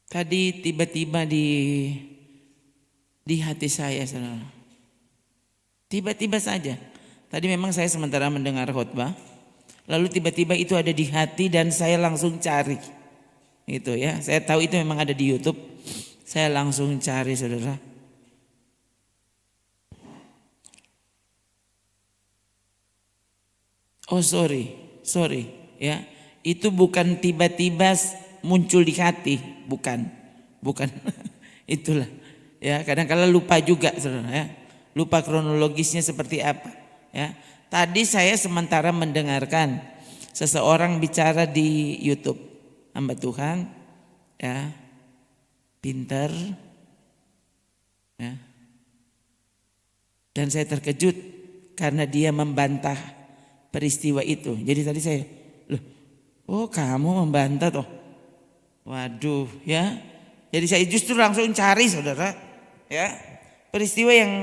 Tadi tiba-tiba di hati saya, saudara. Tiba-tiba saja. Tadi memang saya sementara mendengar khotbah, lalu tiba-tiba itu ada di hati dan saya langsung cari. Gitu ya. Saya tahu itu memang ada di YouTube. Saya langsung cari, saudara. Oh sorry ya. Itu bukan tiba-tiba muncul di hati, bukan. Itulah ya, kadang-kala lupa juga saudara ya. Lupa kronologisnya seperti apa ya. Tadi saya sementara mendengarkan seseorang bicara di YouTube, hamba Tuhan ya, pintar ya. Dan saya terkejut karena dia membantah peristiwa itu. Jadi tadi saya, loh, oh kamu membantah toh. Waduh ya. Jadi saya justru langsung cari saudara ya. Peristiwa yang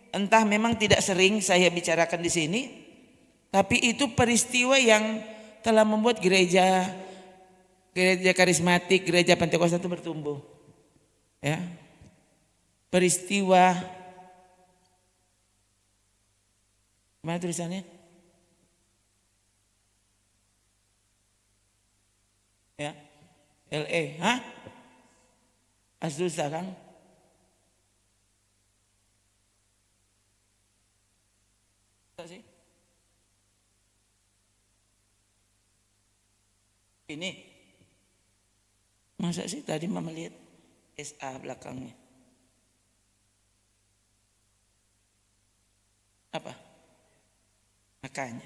entah memang tidak sering saya bicarakan di sini, tapi itu peristiwa yang telah membuat gereja karismatik, gereja Pentakosta itu bertumbuh. Ya. Peristiwa, mana tulisannya? Ya. LE, hah? Azusa kan? Ini masa sih tadi mama lihat SA belakangnya apa? Makanya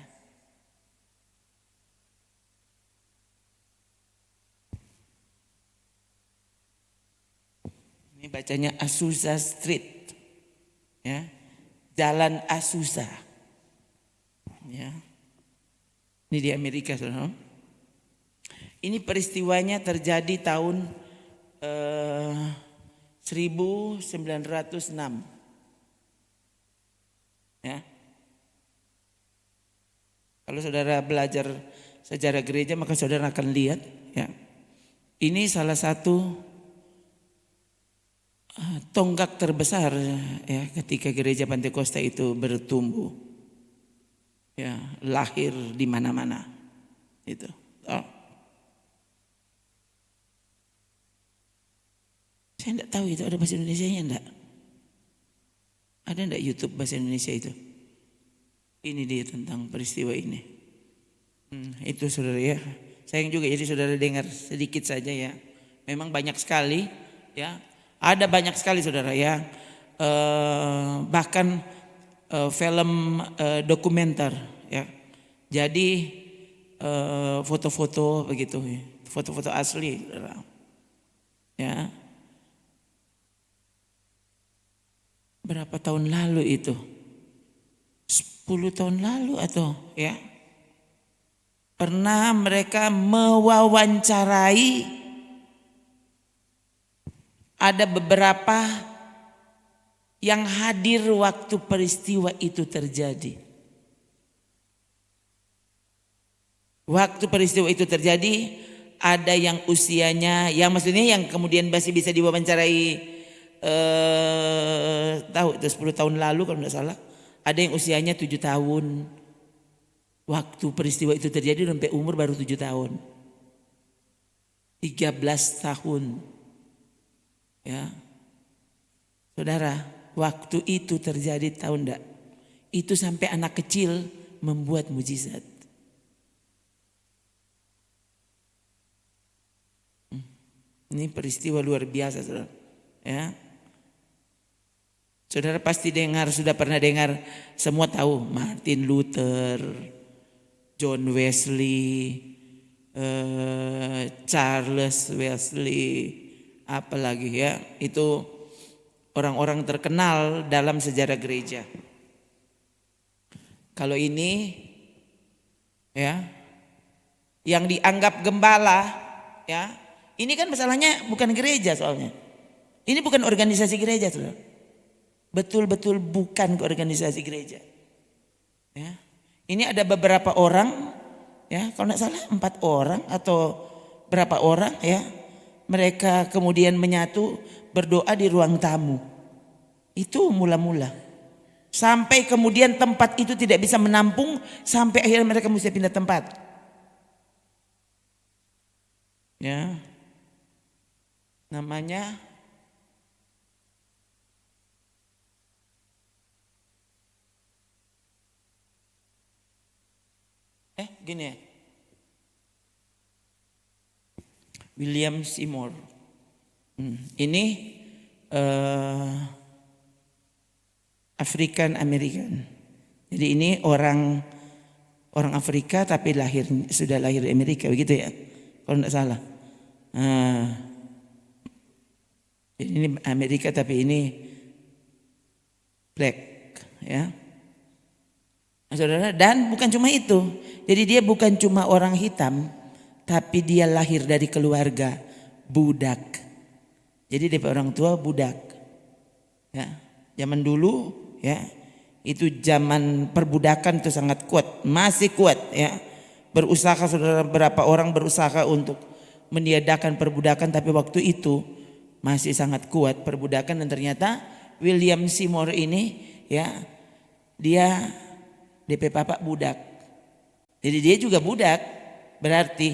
ini bacanya Azusa Street ya, Jalan Azusa ya. Ini di Amerika saudara. Ini peristiwanya terjadi tahun 1906 ya. Kalau saudara belajar sejarah gereja maka saudara akan lihat ya. Ini salah satu tonggak terbesar ya ketika gereja Pentakosta itu bertumbuh. Ya, lahir di mana-mana. Itu. Oh. Saya enggak tahu itu ada bahasa Indonesianya enggak? Ada enggak YouTube bahasa Indonesia itu? Ini dia tentang peristiwa ini. Itu saudara ya. Sayang juga jadi saudara dengar sedikit saja ya. Memang banyak sekali ya. Ada banyak sekali saudara ya. Bahkan film dokumenter ya. Jadi foto-foto begitu ya. Foto-foto asli saudara. Ya. Berapa tahun lalu itu? 10 tahun lalu atau ya. Pernah mereka mewawancarai ada beberapa yang hadir waktu peristiwa itu terjadi. Waktu peristiwa itu terjadi ada yang usianya, yang maksudnya yang kemudian masih bisa diwawancarai tahu itu 10 tahun lalu kalau tidak salah. Ada yang usianya 7 tahun. Waktu peristiwa itu terjadi sampai umur baru 7 tahun. 13 tahun. Ya. Saudara, waktu itu terjadi tahu enggak? Itu sampai anak kecil membuat mujizat. Ini peristiwa luar biasa, saudara. Ya. Saudara pasti dengar, sudah pernah dengar, semua tahu Martin Luther, John Wesley, Charles Wesley, apalagi ya, itu orang-orang terkenal dalam sejarah gereja. Kalau ini ya, yang dianggap gembala ya, ini kan masalahnya bukan gereja soalnya. Ini bukan organisasi gereja saudara. Betul-betul bukan organisasi gereja. Ya. Ini ada beberapa orang, ya kalau tidak salah 4 orang atau berapa orang ya, mereka kemudian menyatu berdoa di ruang tamu. Itu mula-mula. Sampai kemudian tempat itu tidak bisa menampung, sampai akhirnya mereka mesti pindah tempat. Ya. Namanya gini ya. William Seymour. Ini African American. Jadi ini orang Afrika tapi sudah lahir di Amerika, begitu ya, kalau tidak salah. Jadi ini Amerika tapi ini black, ya. Saudara, dan bukan cuma itu. Jadi dia bukan cuma orang hitam, tapi dia lahir dari keluarga budak. Jadi dia orang tua budak. Ya, zaman dulu ya, itu zaman perbudakan itu sangat kuat, masih kuat ya. Berusaha saudara, berapa orang berusaha untuk meniadakan perbudakan, tapi waktu itu masih sangat kuat perbudakan. Dan ternyata William Seymour ini ya, dia DP Papa budak. Jadi dia juga budak. Berarti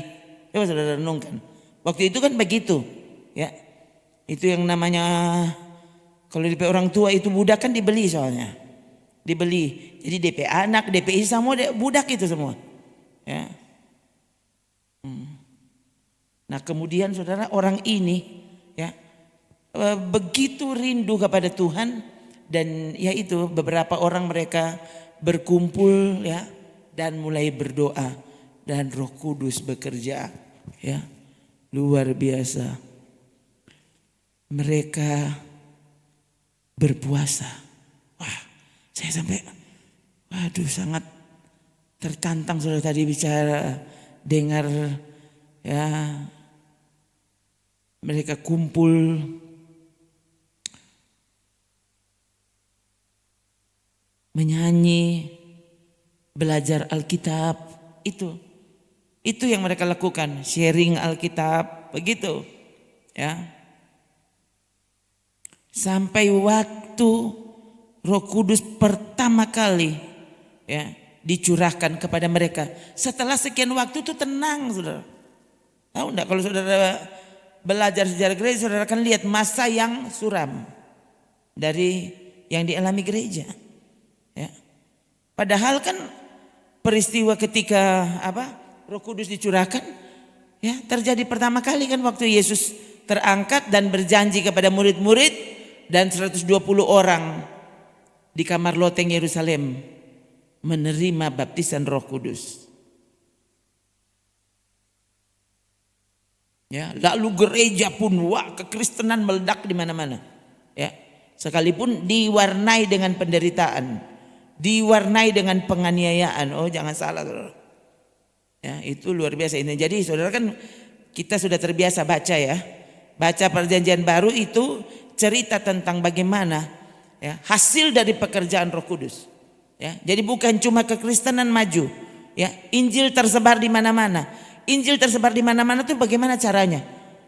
coba saudara renungkan, waktu itu kan begitu ya. Itu yang namanya, kalau DP orang tua itu budak kan dibeli, soalnya dibeli. Jadi DP anak, DP semua budak itu semua ya. Nah kemudian saudara, orang ini ya begitu rindu kepada Tuhan, dan ya itu beberapa orang mereka berkumpul ya, dan mulai berdoa, dan Roh Kudus bekerja ya, luar biasa. Mereka berpuasa. Wah, saya sampai sangat tertantang saudara tadi bicara, dengar ya, mereka kumpul menyanyi, belajar Alkitab, itu yang mereka lakukan, sharing Alkitab, begitu ya. Sampai waktu Roh Kudus pertama kali ya dicurahkan kepada mereka, setelah sekian waktu itu tenang, saudara. Tahu enggak, kalau saudara belajar sejarah gereja, saudara akan lihat masa yang suram dari yang dialami gereja. Ya. Padahal kan peristiwa ketika Roh Kudus dicurahkan ya terjadi pertama kali kan waktu Yesus terangkat dan berjanji kepada murid-murid dan 120 orang di kamar loteng Yerusalem menerima baptisan Roh Kudus. Ya, lalu gereja pun kekristenan meledak di mana-mana. Ya, sekalipun diwarnai dengan penderitaan, diwarnai dengan penganiayaan. Oh, jangan salah, saudara. Ya, itu luar biasa ini. Jadi saudara kan kita sudah terbiasa baca ya. Baca Perjanjian Baru itu cerita tentang bagaimana ya hasil dari pekerjaan Roh Kudus. Ya, jadi bukan cuma kekristenan maju. Ya, Injil tersebar di mana-mana. Injil tersebar di mana-mana itu bagaimana caranya?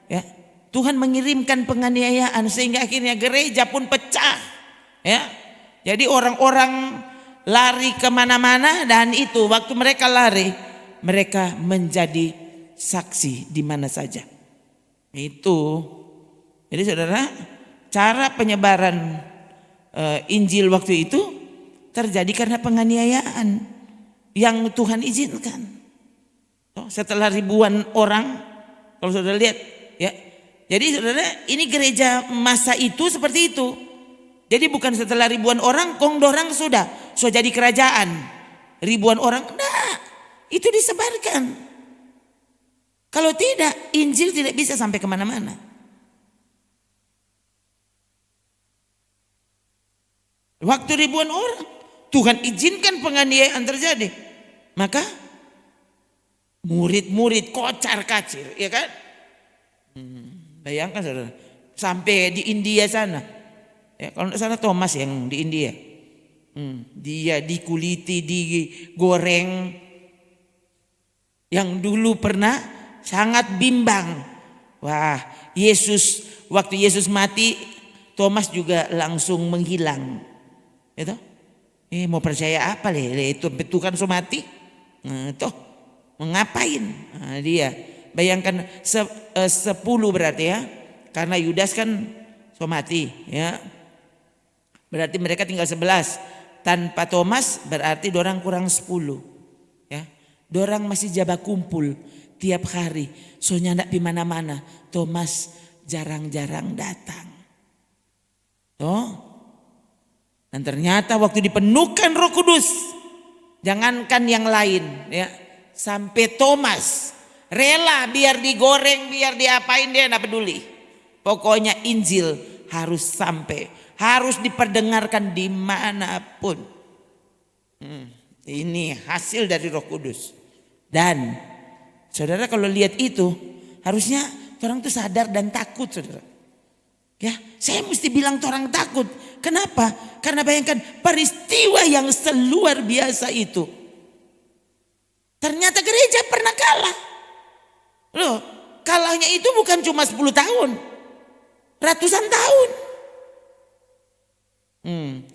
Ya, Tuhan mengirimkan penganiayaan sehingga akhirnya gereja pun pecah. Ya, jadi orang-orang lari kemana-mana, dan itu waktu mereka lari, mereka menjadi saksi di mana saja. Itu, jadi saudara, cara penyebaran Injil waktu itu terjadi karena penganiayaan yang Tuhan izinkan. Setelah ribuan orang, kalau saudara lihat, ya. Jadi saudara, ini gereja masa itu seperti itu. Jadi bukan setelah ribuan orang, kongdorang sudah jadi kerajaan. Ribuan orang, enggak, itu disebarkan. Kalau tidak, Injil tidak bisa sampai kemana-mana. Waktu ribuan orang, Tuhan izinkan penganiayaan terjadi. Maka murid-murid kocar-kacir, ya kan? Bayangkan saudara, sampai di India sana. Ya, kalau tidak salah Thomas yang di India. Dia dikuliti, digoreng. Yang dulu pernah sangat bimbang Wah, waktu Yesus mati, Thomas juga langsung menghilang. Itu, mau percaya apa itu kan so mati. Nah, toh mau ngapain? Nah, dia bayangkan 10 berarti ya, karena Yudas kan so mati ya. Berarti mereka tinggal 11. Tanpa Thomas berarti dorang kurang 10 ya. Dorang masih jaga kumpul tiap hari. Soalnya ndak di mana-mana. Thomas jarang-jarang datang. Toh? Dan ternyata waktu dipenuhkan Roh Kudus, jangankan yang lain ya, sampai Thomas rela biar digoreng, biar diapain dia enggak peduli. Pokoknya Injil harus sampai, harus diperdengarkan dimanapun. Ini hasil dari Roh Kudus. Dan saudara kalau lihat itu, harusnya orang tuh sadar dan takut, saudara. Ya, saya mesti bilang orang takut. Kenapa? Karena bayangkan peristiwa yang seluar biasa itu. Ternyata gereja pernah kalah. Loh, kalahnya itu bukan cuma 10 tahun. Ratusan tahun.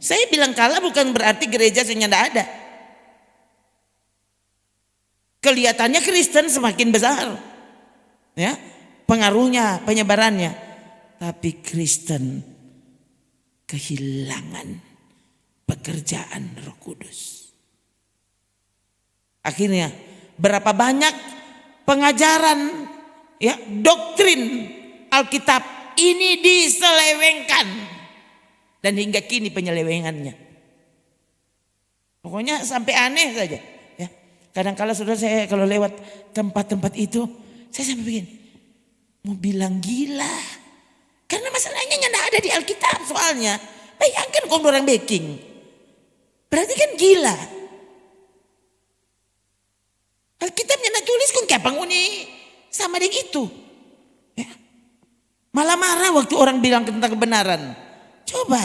Saya bilang kalah bukan berarti gereja sebenarnya tidak ada. Kelihatannya Kristen semakin besar. Ya, pengaruhnya, penyebarannya. Tapi Kristen kehilangan pekerjaan Roh Kudus. Akhirnya berapa banyak pengajaran ya, doktrin Alkitab ini diselewengkan dan hingga kini penyelewengannya. Pokoknya sampai aneh saja ya. Kadang-kala saudara saya kalau lewat tempat-tempat itu saya sampai bikin mau bilang gila. Karena masalahnya tidak ada di Alkitab soalnya. Bayangkan kalau orang baking. Berarti kan gila. Alkitabnya nak tulis kok kayak panguni sama dengan itu. Ya. Malah marah waktu orang bilang tentang kebenaran. Coba.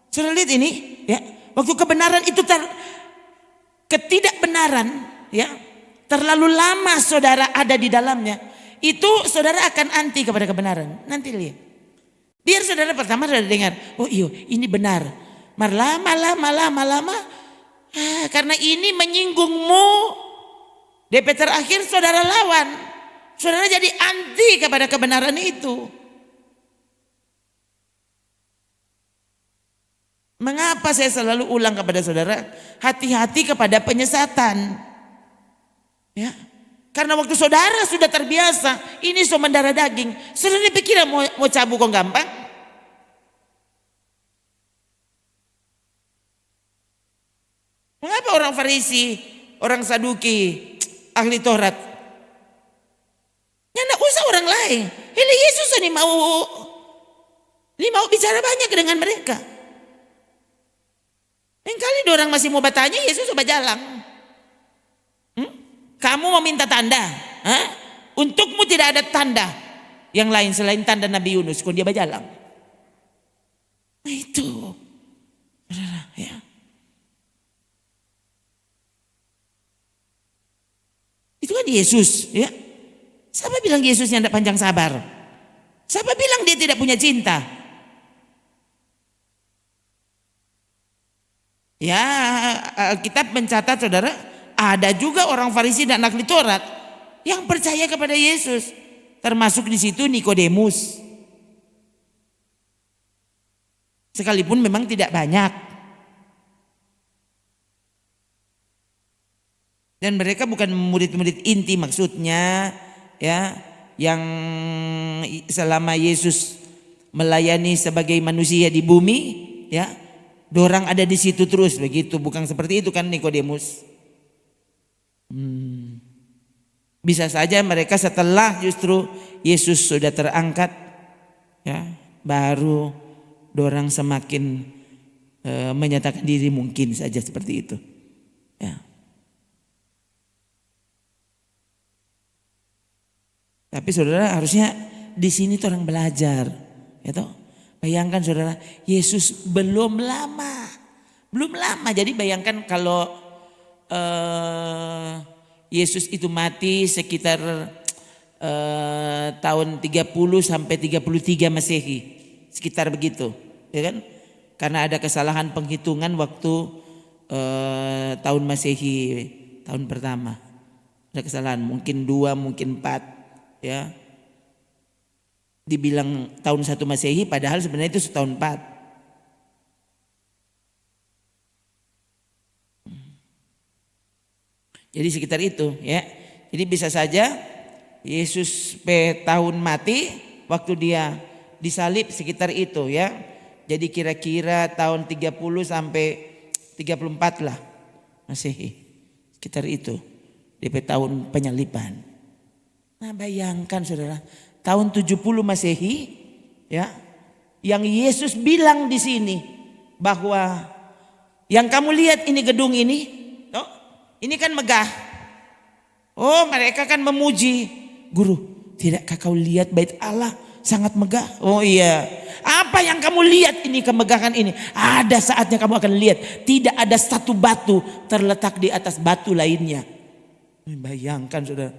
Sudah lihat ini. Ya. Waktu kebenaran itu ketidakbenaran. Ya. Terlalu lama saudara ada di dalamnya. Itu saudara akan anti kepada kebenaran. Nanti lihat. Biar saudara pertama sudah dengar, oh iya ini benar. Lama. Karena ini menyinggungmu. DP terakhir saudara lawan. Saudara jadi anti kepada kebenaran itu. Mengapa saya selalu ulang kepada saudara, hati-hati kepada penyesatan. Ya. Karena waktu saudara sudah terbiasa, ini so mendarah daging. Saudara pikir mau cabut kok gampang? Mengapa orang Farisi, orang Saduki, ahli Taurat? Ya enggak usah orang lain. Hele Yesus ini mau bicara banyak dengan mereka. Yang kali orang masih mau bertanya, Yesus coba jalan. Kamu mau minta tanda? Untukmu tidak ada tanda yang lain selain tanda Nabi Yunus. Kalau dia berjalan. Nah itu. Ya. Itu kan Yesus. Ya. Siapa bilang Yesusnya tidak panjang sabar? Siapa bilang dia tidak punya cinta? Ya, Alkitab mencatat saudara, ada juga orang Farisi dan ahli Taurat yang percaya kepada Yesus. Termasuk di situ Nikodemus. Sekalipun memang tidak banyak. Dan mereka bukan murid-murid inti maksudnya, ya, yang selama Yesus melayani sebagai manusia di bumi, ya, dorang ada di situ terus begitu, bukan seperti itu kan Nikodemus. Bisa saja mereka setelah justru Yesus sudah terangkat, ya, baru dorang semakin menyatakan diri, mungkin saja seperti itu. Ya. Tapi saudara harusnya di sini tuh orang belajar, ya toh. Bayangkan saudara, Yesus belum lama. Jadi bayangkan kalau Yesus itu mati sekitar tahun 30 sampai 33 Masehi, sekitar begitu, ya kan? Karena ada kesalahan penghitungan waktu tahun Masehi, tahun pertama. Ada kesalahan, mungkin 2, mungkin 4, ya. Dibilang tahun 1 Masehi padahal sebenarnya itu setahun 4. Jadi sekitar itu, ya. Jadi bisa saja Yesus tahun mati waktu dia disalib sekitar itu, ya. Jadi kira-kira tahun 30 sampai 34 lah Masehi. Sekitar itu. DP tahun penyaliban. Nah, bayangkan saudara, tahun 70 Masehi, ya. Yang Yesus bilang di sini bahwa yang kamu lihat ini gedung ini, toh, ini kan megah. Oh, mereka kan memuji, "Guru, tidakkah kau lihat bait Allah sangat megah?" Oh iya. Apa yang kamu lihat ini, kemegahan ini? Ada saatnya kamu akan lihat tidak ada satu batu terletak di atas batu lainnya. Bayangkan saudara.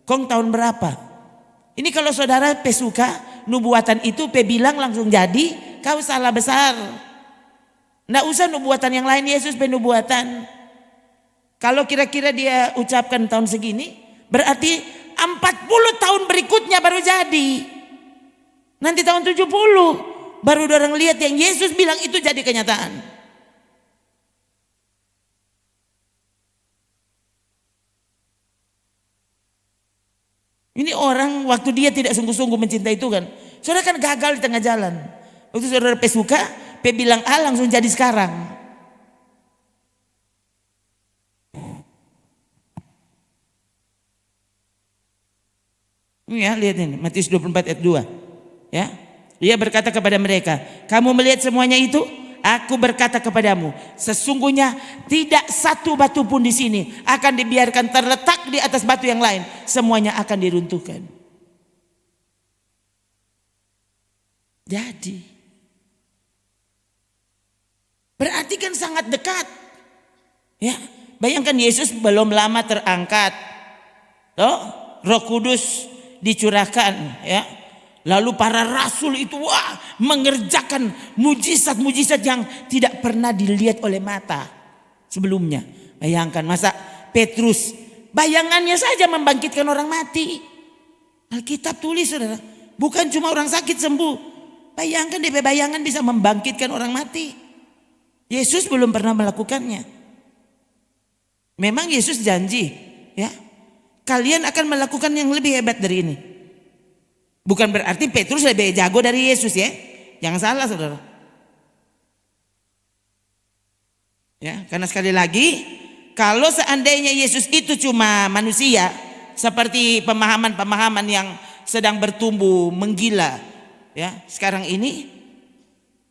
Kong tahun berapa? Ini kalau saudara pesuka nubuatan itu bilang langsung jadi, kau salah besar. Nggak usah nubuatan yang lain, Yesus penubuatan. Kalau kira-kira dia ucapkan tahun segini, berarti 40 tahun berikutnya baru jadi. Nanti tahun 70 baru orang lihat yang Yesus bilang itu jadi kenyataan. Ini orang waktu dia tidak sungguh-sungguh mencintai Tuhan, saudara kan gagal di tengah jalan. Waktu saudara pesuka, bilang A langsung jadi sekarang. Ya, lihat ini Matius 24 ayat 2. Ya, dia berkata kepada mereka, "Kamu melihat semuanya itu? Aku berkata kepadamu, sesungguhnya tidak satu batu pun di sini akan dibiarkan terletak di atas batu yang lain. Semuanya akan diruntuhkan." Jadi, berarti kan sangat dekat. Ya, bayangkan Yesus belum lama terangkat, toh, Roh Kudus dicurahkan, ya. Lalu para rasul itu mengerjakan mujizat-mujizat yang tidak pernah dilihat oleh mata sebelumnya. Bayangkan masa Petrus bayangannya saja membangkitkan orang mati. Alkitab tulis saudara, bukan cuma orang sakit sembuh. Bayangkan DP bayangan bisa membangkitkan orang mati. Yesus belum pernah melakukannya. Memang Yesus janji, ya, kalian akan melakukan yang lebih hebat dari ini. Bukan berarti Petrus lebih jago dari Yesus, ya. Jangan salah saudara. Ya, karena sekali lagi, kalau seandainya Yesus itu cuma manusia, seperti pemahaman-pemahaman yang sedang bertumbuh menggila, ya, sekarang ini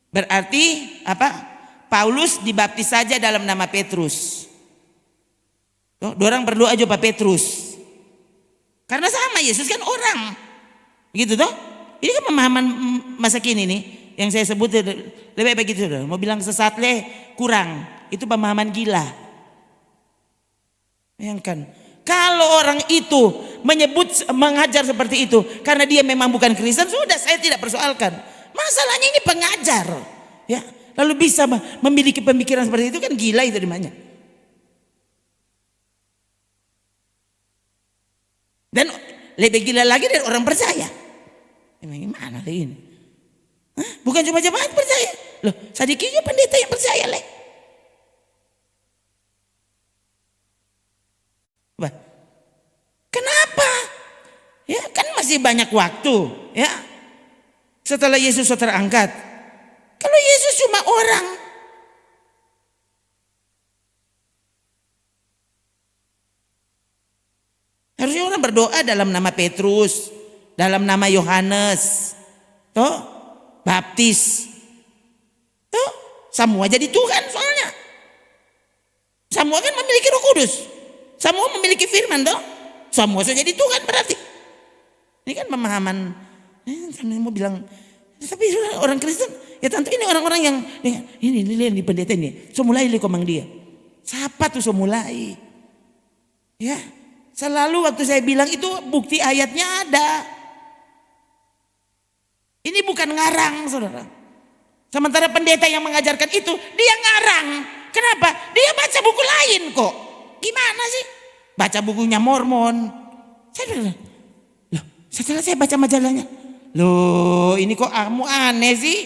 berarti apa? Paulus dibaptis saja dalam nama Petrus. Dorang berdoa aja Pak Petrus. Karena sama, Yesus kan orang. Gitu toh? Ini kan pemahaman masa kini nih yang saya sebut lebih begitu. Mau bilang sesat kurang. Itu pemahaman gila. Bayangkan, kalau orang itu mengajar seperti itu karena dia memang bukan Kristen, sudah saya tidak persoalkan. Masalahnya ini pengajar, ya. Lalu bisa memiliki pemikiran seperti itu, kan gila itu namanya. Dan lebih gila lagi dari orang percaya. Gimana ini? Bukan cuma jemaat percaya. Loh, sedikitnya pendeta yang percaya Kenapa? Ya, kan masih banyak waktu, ya. Setelah Yesus terangkat. Kalau Yesus cuma orang, harusnya orang berdoa dalam nama Petrus, dalam nama Yohanes, toh, baptis, toh, semua jadi Tuhan soalnya. Semua kan memiliki Roh Kudus, semua memiliki firman, toh, semua sudah jadi Tuhan berarti. Ini kan pemahaman. Mau bilang, tapi orang Kristen, ya tentu ini orang-orang yang ini pendeta ini, semulai komang dia. Siapa tuh semulai? Ya. Selalu waktu saya bilang itu bukti ayatnya ada. Ini bukan ngarang, saudara. Sementara pendeta yang mengajarkan itu, dia ngarang. Kenapa? Dia baca buku lain kok. Gimana sih? Baca bukunya Mormon. Saya bilang, loh, setelah saya baca majalahnya, loh ini kok kamu aneh sih?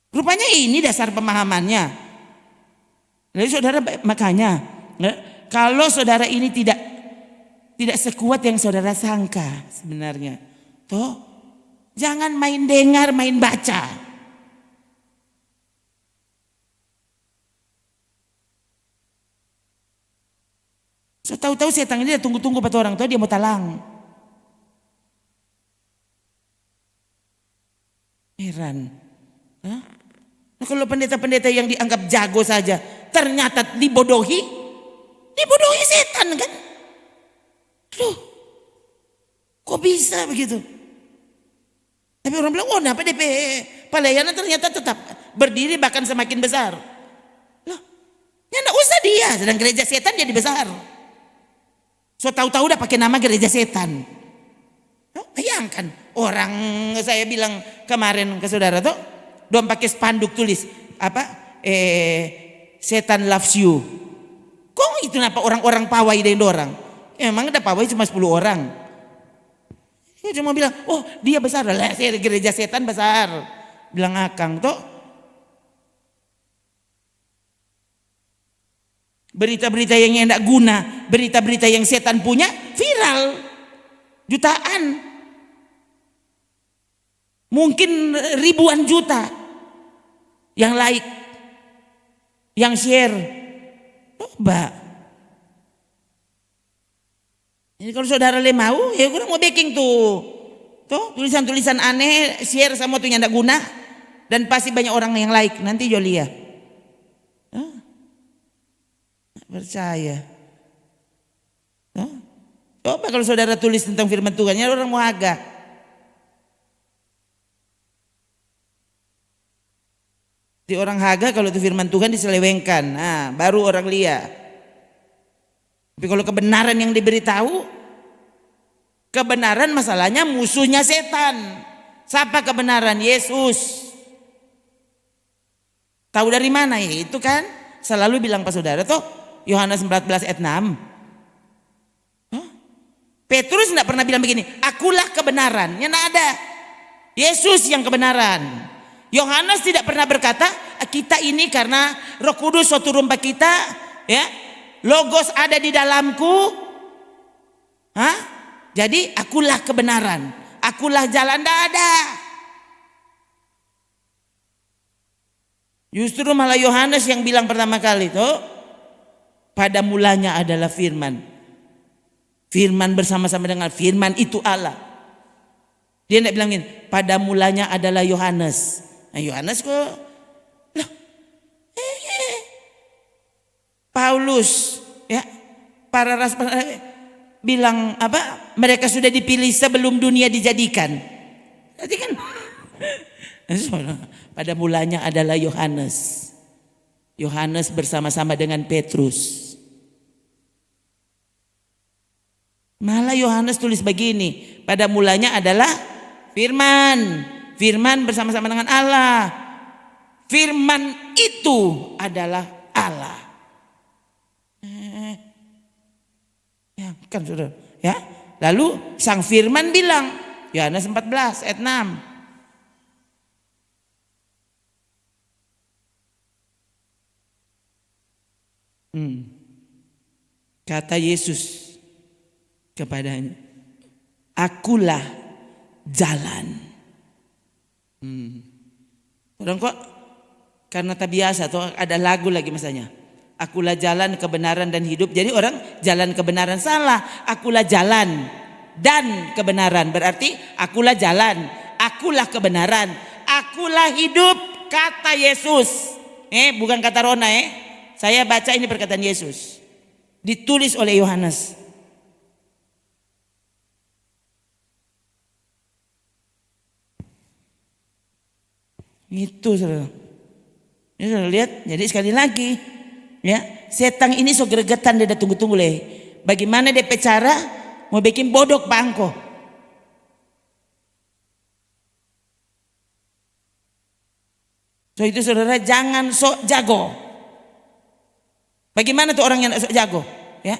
Rupanya ini dasar pemahamannya. Jadi saudara, makanya kalau saudara ini tidak sekuat yang saudara sangka sebenarnya, toh jangan main dengar, main baca. So tahu-tahu setan ini dia tunggu-tunggu pada orang tua, dia mau talang. Heran. Hah? Nah, kalau pendeta-pendeta yang dianggap jago saja ternyata dibodohi setan kan? Loh, kok bisa begitu? Tapi orang bilang, oh kenapa DP pelayanan ternyata tetap berdiri bahkan semakin besar. Loh, ya enggak usah dia, sedang gereja setan jadi besar. So tahu-tahu udah pakai nama gereja setan. Oh, bayangkan orang, saya bilang kemarin ke saudara tuh, dong pakai spanduk tulis apa? Setan loves you. Kok itu kenapa orang-orang pawai dari orang? Emang ada pawai cuma 10 orang. Dia cuma bilang, oh dia besar lah, gereja setan besar. Bilang akang tuh. Berita-berita yang tidak guna, berita-berita yang setan punya viral. Jutaan. Mungkin ribuan juta yang like, yang share. Coba. Ini kalau saudara mau, ya kurang mau backing tuh. Tuh tulisan-tulisan aneh share sama tuh yang tidak guna, dan pasti banyak orang yang like. Nanti Jolia. Percaya. Coba kalau saudara tulis tentang firman Tuhan, ya orang mau agak. Di orang haga kalau itu firman Tuhan diselewengkan, nah baru orang lihat. Tapi kalau kebenaran yang diberitahu, kebenaran masalahnya musuhnya setan. Siapa kebenaran? Yesus. Tahu dari mana ya? Itu kan selalu bilang Pak Saudara tuh Yohanes 14 ayat 6. Petrus tidak pernah bilang begini, akulah kebenaran. Ya tidak ada. Yesus yang kebenaran. Yohanes tidak pernah berkata, kita ini karena Roh Kudus suatu rumah kita, ya, Logos ada di dalamku, jadi akulah kebenaran, akulah jalan. Tidak ada. Justru malah Yohanes yang bilang pertama kali itu, pada mulanya adalah firman. Firman bersama-sama dengan firman itu Allah. Dia tidak bilangin pada mulanya adalah Yohanes. Nah Yohanes kok loh, Paulus ya, para rasul bilang apa? Mereka sudah dipilih sebelum dunia dijadikan. Jadi kan pada mulanya adalah Yohanes. Yohanes bersama-sama dengan Petrus. Malah Yohanes tulis begini, pada mulanya adalah firman. Firman bersama-sama dengan Allah. Firman itu adalah Allah. Ya, kan sudah, ya. Lalu sang firman bilang, Yohanes 14 ayat 6. Kata Yesus kepadanya, akulah jalan. Orang kok karena tak biasa tuh ada lagu lagi misalnya, akulah jalan kebenaran dan hidup. Jadi orang jalan kebenaran, salah. Akulah jalan dan kebenaran, berarti akulah jalan, akulah kebenaran, akulah hidup, kata Yesus. Bukan kata Rona. Saya baca ini perkataan Yesus, ditulis oleh Yohanes. Itu saudara. Ini saudara lihat. Jadi sekali lagi, Ya, setan ini so gregetan dia tunggu-tunggu leh. Bagaimana dia cara mau bikin bodok bangko. So itu saudara jangan sok jago. Bagaimana tuh orang yang sok jago? Ya,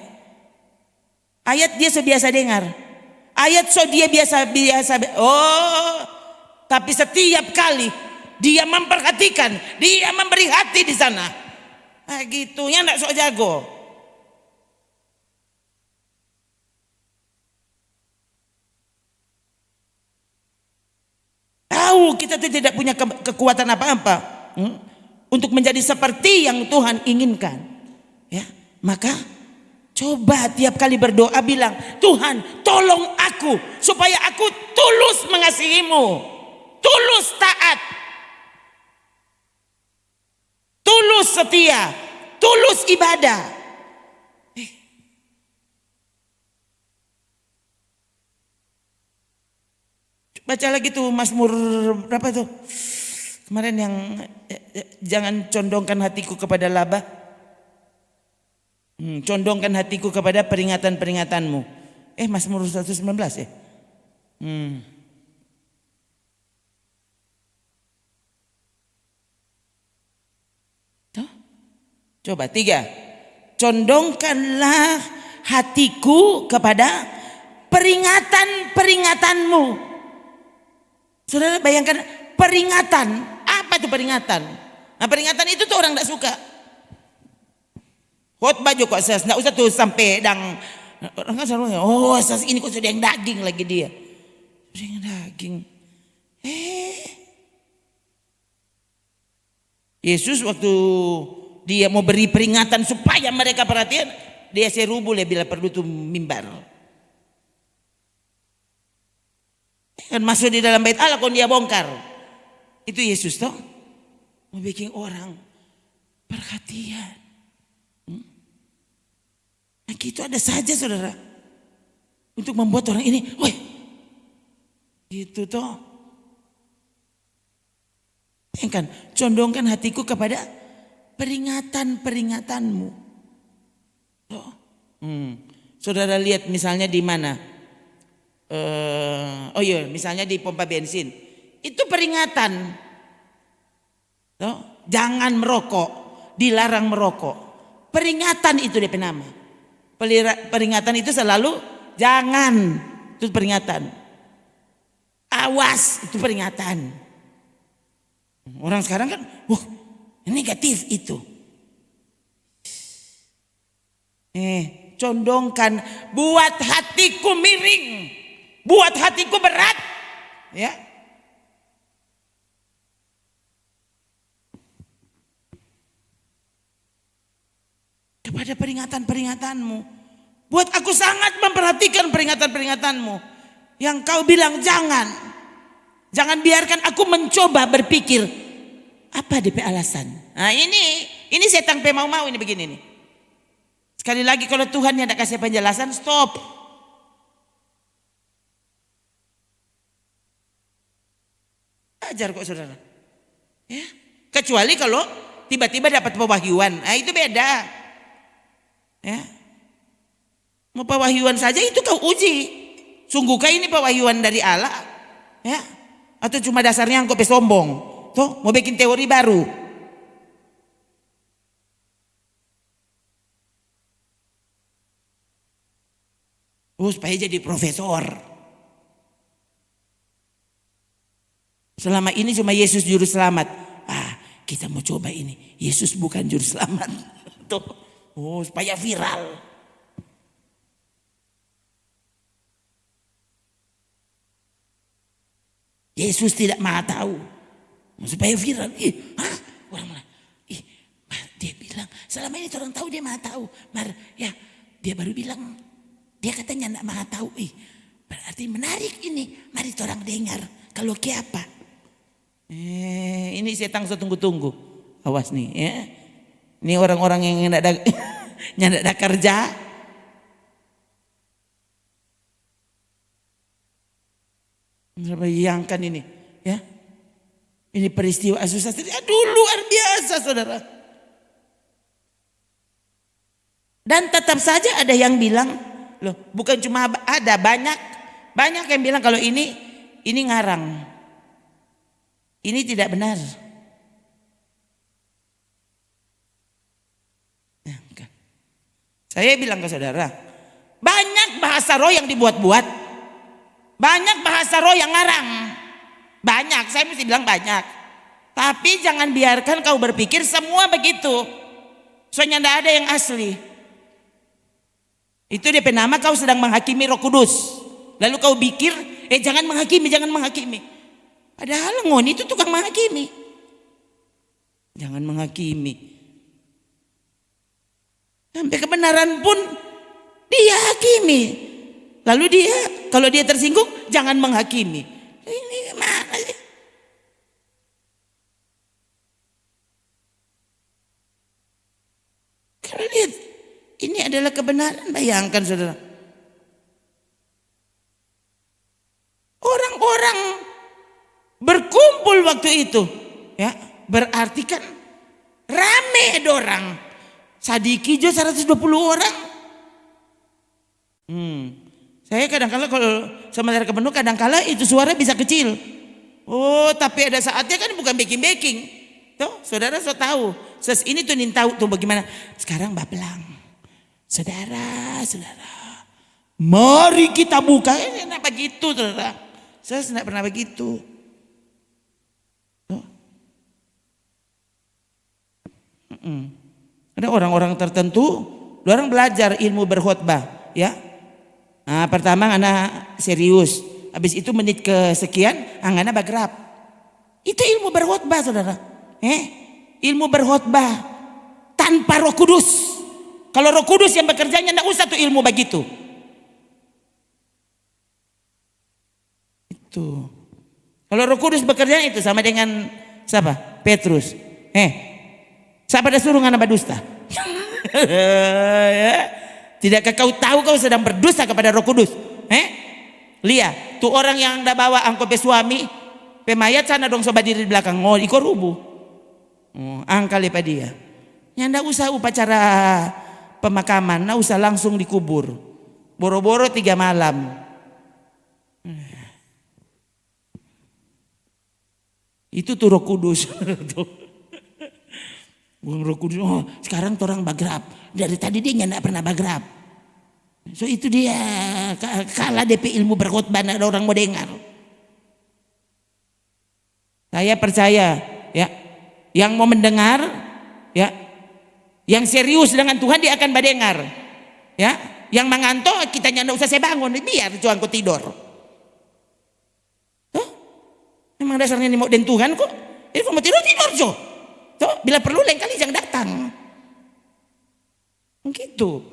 ayat dia sebiasa dengar. Ayat so dia biasa. Oh, tapi setiap kali dia memperhatikan, dia memberi hati di sana. Nah, gitunya enggak sok jago. Tahu kita tuh tidak punya kekuatan apa-apa untuk menjadi seperti yang Tuhan inginkan. Ya, maka coba tiap kali berdoa bilang, Tuhan tolong aku supaya aku tulus mengasihimu, tulus taat, tulus setia, tulus ibadah. Baca lagi tuh Mazmur berapa tuh? Kemarin yang jangan condongkan hatiku kepada laba. Condongkan hatiku kepada peringatan-peringatanmu. Mazmur 119 ya. Tuh. Coba 3. Condongkanlah hatiku kepada peringatan-peringatanmu. Saudara bayangkan peringatan. Apa itu peringatan? Nah peringatan itu tuh orang tidak suka. Khotbah juga kok tidak usah tuh sampai orang kan selalu asas ini kok sudah yang daging lagi dia. Sudah yang daging. Yesus waktu dia mau beri peringatan supaya mereka perhatian, dia serubu lah bila perlu tuh mimbar. Kan masuk di dalam bait Allah kon dia bongkar. Itu Yesus toh mau bikin orang perhatian. Nah gitu ada saja saudara untuk membuat orang ini, woi, gitu toh. Kan condongkan hatiku kepada peringatan-peringatanmu. Toh. Saudara lihat misalnya di mana? Misalnya di pompa bensin itu peringatan, jangan merokok, dilarang merokok. Peringatan itu dia nama. Peringatan itu selalu jangan, itu peringatan. Awas itu peringatan. Orang sekarang kan, negatif itu. Condongkan, buat hatiku miring. Buat hatiku berat, ya. Kepada peringatan-peringatanmu. Buat aku sangat memperhatikan peringatan-peringatanmu. Yang kau bilang jangan. Jangan biarkan aku mencoba berpikir. Apa DP alasan? Nah ini setan mau ini begini nih. Sekali lagi kalau Tuhan yang tidak kasih penjelasan, stop. Ajar kok saudara. Ya. Kecuali kalau tiba-tiba dapat pewahyuan. Nah itu beda. Ya. Mau pewahyuan saja itu kau uji. Sungguhkah ini pewahyuan dari Allah? Ya. Atau cuma dasarnya engkau sombong. Tuh mau bikin teori baru. Supaya jadi profesor. Selama ini cuma Yesus juru selamat. Kita mau coba ini. Yesus bukan juru selamat. Tuh. Supaya viral. Yesus tidak maha tahu. Supaya viral. Dia bilang, selama ini orang tahu dia maha tahu. Dia baru bilang, dia katanya tidak maha tahu. Berarti menarik ini. Mari orang dengar. Kalau kayak apa? Ini setan tunggu-tunggu. Awas nih ya. Ini orang-orang yang tidak ada kerja. Bayangkan ini ya. Ini peristiwa Asusastri. Aduh luar biasa saudara. Dan tetap saja ada yang bilang, loh bukan cuma ada, banyak yang bilang kalau ini ngarang. Ini tidak benar. Saya bilang ke saudara, banyak bahasa roh yang dibuat-buat. Banyak bahasa roh yang ngarang. Banyak, saya mesti bilang banyak. Tapi jangan biarkan kau berpikir semua begitu. Soalnya tidak ada yang asli. Itu dia nama kau sedang menghakimi Roh Kudus. Lalu kau pikir, jangan menghakimi, jangan menghakimi. Padahal ngon itu tukang menghakimi. Jangan menghakimi. Sampai kebenaran pun dia hakimi. Lalu dia, kalau dia tersinggung, jangan menghakimi. Ini gimana sih? Kalau lihat, ini adalah kebenaran. Bayangkan saudara. Orang-orang berkumpul waktu itu, ya berarti kan rame dorang. Sadiki jo 120 orang. Saya kadang-kala kalau sementara ke penuh kadang-kala itu suara bisa kecil. Oh, tapi ada saatnya kan bukan backing. Tuh, saudara so tahu. Ini tuh tahu tuh bagaimana. Sekarang bapelang. Saudara. Mari kita buka. Kenapa gitu, saudara? Saya tidak pernah begitu. Tuh. Ada orang-orang tertentu, orang belajar ilmu berkhotbah, ya. Nah, pertama anak serius, habis itu menit kesekian, anak bagrab. Itu ilmu berkhotbah, saudara. Ilmu berkhotbah tanpa Roh Kudus. Kalau Roh Kudus yang bekerjanya, tidak usah tuh ilmu begitu. Itu. Kalau Roh Kudus bekerja itu sama dengan siapa? Petrus. Siapa dah suruh anak berdusta? Tidakkah kau tahu kau sedang berdusta kepada Roh Kudus? Lihat, tuh orang yang dah bawa angkot suami, pemayat sana dong sobat diri di belakang. Oh, iko rubuh. Angkal lepa dia. Yang ndak usah upacara pemakaman, ndak usah langsung dikubur. Boro-boro 3 malam. Itu tuh Roh Kudus. Buang Roh Kudus, sekarang orang bagrab. Dari tadi dia nggak pernah bagrab. So itu dia kalah DP ilmu berkhotbah, ada orang mau dengar. Saya percaya, ya, yang mau mendengar, ya, yang serius dengan Tuhan dia akan mendengar, ya. Yang mengantuk kita nggak usah saya bangun, biar cuman aku tidur. Tuh, memang dasarnya ini mau den Tuhan kok. Ini mau tidur so. Tuh, bila perlu lain kali jangan datang. Gitu.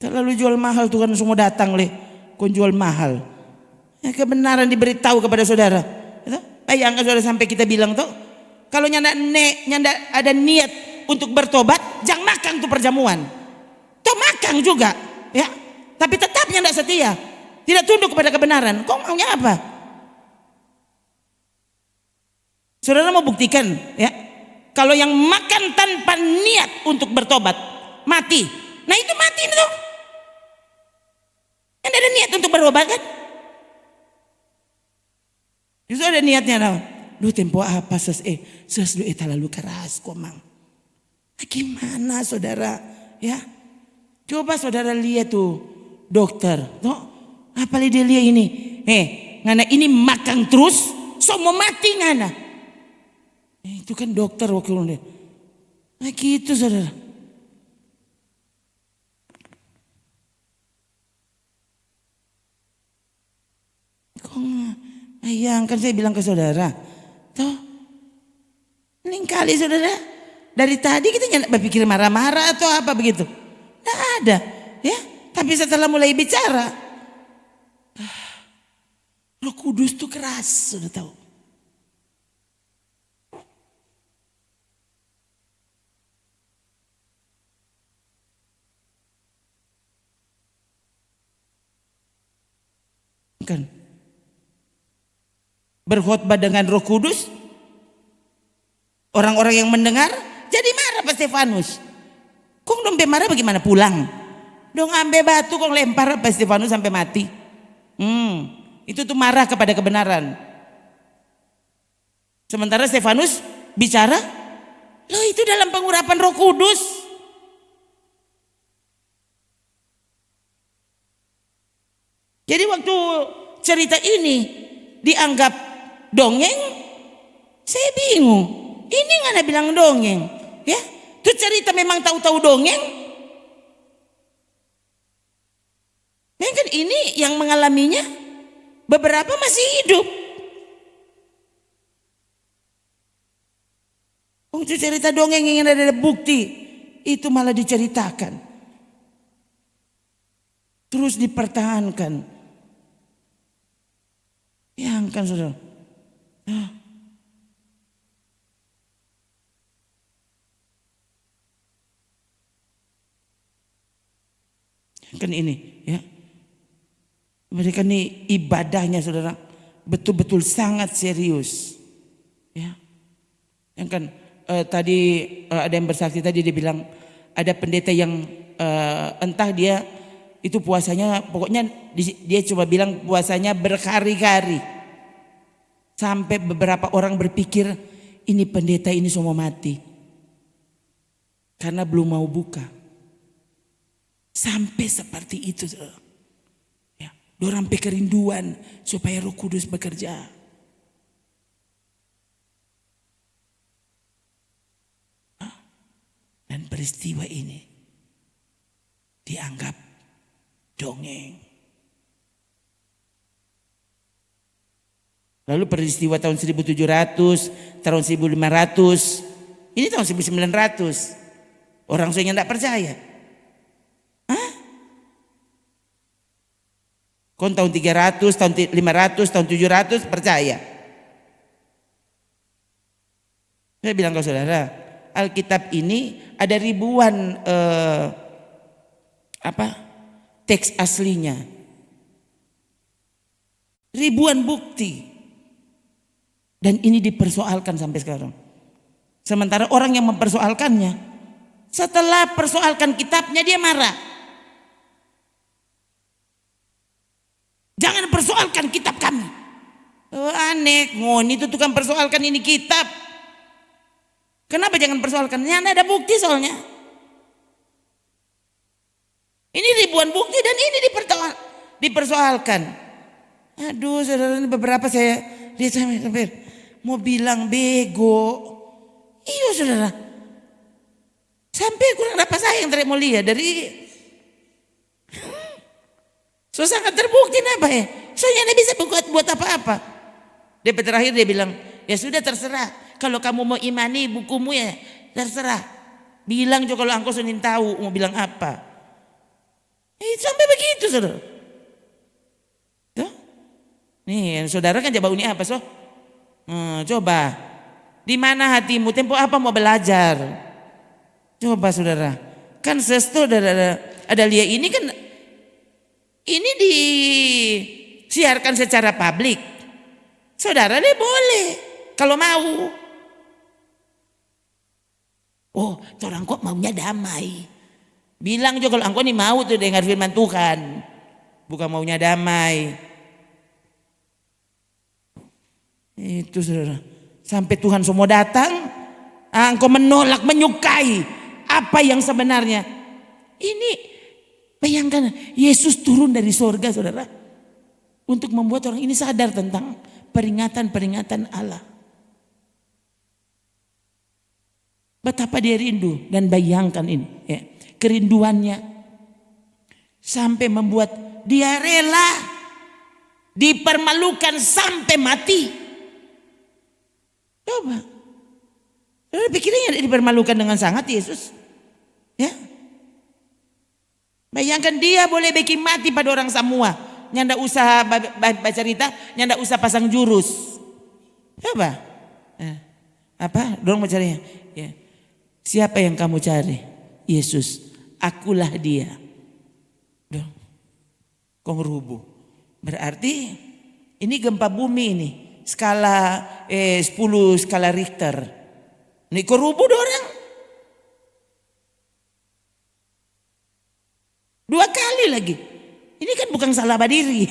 Terlalu jual mahal Tuhan semua datang leh. Kau jual mahal. Kebenaran diberitahu kepada saudara. Bayangkan saudara sampai kita bilang tuh, kalau nyanda ada niat untuk bertobat, jangan makan tuh perjamuan. Tuh makan juga, ya. Tapi tetap nyanda setia. Tidak tunduk kepada kebenaran. Kau maunya apa? Saudara mau buktikan, ya? Kalau yang makan tanpa niat untuk bertobat, mati. Nah itu mati itu. Yang ada niat untuk bertobat kan? Justru ada niatnya. Lu tempo apa ses lu terlalu keras kok mang. Gimana saudara? Ya, coba saudara lihat tuh dokter. Tuh. Apalagi dia lihat ini, ngana ini makan terus, so mau mati ngana. Itu kan dokter wakil dia. Nah gitu saudara. Kan saya bilang ke saudara, toh, lain kali saudara, dari tadi kita nggak berpikir marah-marah atau apa begitu, nggak ada, ya. Tapi setelah mulai bicara, Roh Kudus tuh keras, sudah tahu. Kan berkhotbah dengan Roh Kudus Orang-orang yang mendengar jadi marah Pak Stefanus. Kong dombe marah bagaimana pulang? Dong ambe batu kong lempar Pak Stefanus sampai mati. Itu tuh marah kepada kebenaran. Sementara Stefanus bicara, loh itu dalam pengurapan Roh Kudus. Jadi waktu cerita ini dianggap dongeng, saya bingung. Ini nggak ada bilang dongeng, ya? Itu cerita memang tahu-tahu dongeng. Memang kan ini yang mengalaminya, beberapa masih hidup. Untuk cerita dongeng yang ada bukti, itu malah diceritakan, terus dipertahankan. Bayangkan saudara. Kan ini ya, mereka ini ibadahnya saudara betul-betul sangat serius ya. Yang kan tadi ada yang bersaksi tadi dia bilang ada pendeta yang entah dia itu puasanya pokoknya dia coba bilang puasanya berkari-kari sampai beberapa orang berpikir ini pendeta ini semua mati karena belum mau buka. Sampai seperti itu ya, dorang kerinduan supaya Roh Kudus bekerja. Dan peristiwa ini dianggap dongeng. Lalu peristiwa tahun 1700, tahun 1500, ini tahun 1900. Orang soalnya tidak percaya. Kon tahun 300, tahun 500, tahun 700 percaya. Saya bilang ke saudara, Alkitab ini ada ribuan teks aslinya, ribuan bukti, dan ini dipersoalkan sampai sekarang. Sementara orang yang mempersoalkannya, setelah persoalkan kitabnya dia marah. Jangan persoalkan kitab kami. Oh, aneh, ngoni itu tukang persoalkan ini kitab. Kenapa jangan persoalkan? Ya, ada bukti soalnya. Ini ribuan bukti dan ini dipersoalkan. Aduh, saudara, beberapa saya lihat sampai mau bilang bego. Iya, saudara. Sampai kurang apa saya yang mau lihat dari so sangat terbukti apa ya? Soalnya dia bisa buat apa-apa. Dia terakhir dia bilang, ya sudah terserah. Kalau kamu mau imani bukumu ya terserah. Bilang juga kalau engkau sudah tahu mau bilang apa. Sampai begitu saudara. Tuh. Nih saudara kan jawabnya apa so? Coba. Di mana hatimu? Tempo apa mau belajar? Coba saudara. Kan sesto ada Lia ini kan. Ini disiarkan secara publik. Saudara deh boleh kalau mau. Oh, orang kok maunya damai. Bilang juga kalau engkau nih mau tuh dengar firman Tuhan. Bukan maunya damai. Itu saudara. Sampai Tuhan semua datang, engkau menolak, menyukai apa yang sebenarnya. Ini bayangkan Yesus turun dari sorga saudara. Untuk membuat orang ini sadar tentang peringatan-peringatan Allah. Betapa dia rindu dan bayangkan ini ya, kerinduannya. Sampai membuat dia rela dipermalukan sampai mati. Coba. Saudara pikirnya dipermalukan dengan sangat Yesus. Ya. Bayangkan dia boleh bikin mati pada orang semua. Nyanda usah baca cerita, nyanda usah pasang jurus. Coba. Apa? Dorong mau cari. Ya. Siapa yang kamu cari? Yesus. Akulah dia. Dong. Kong rubuh. Berarti ini gempa bumi ini. Skala 10 skala Richter. Niko rubuh orang. 2 kali lagi. Ini kan bukan salah badiri.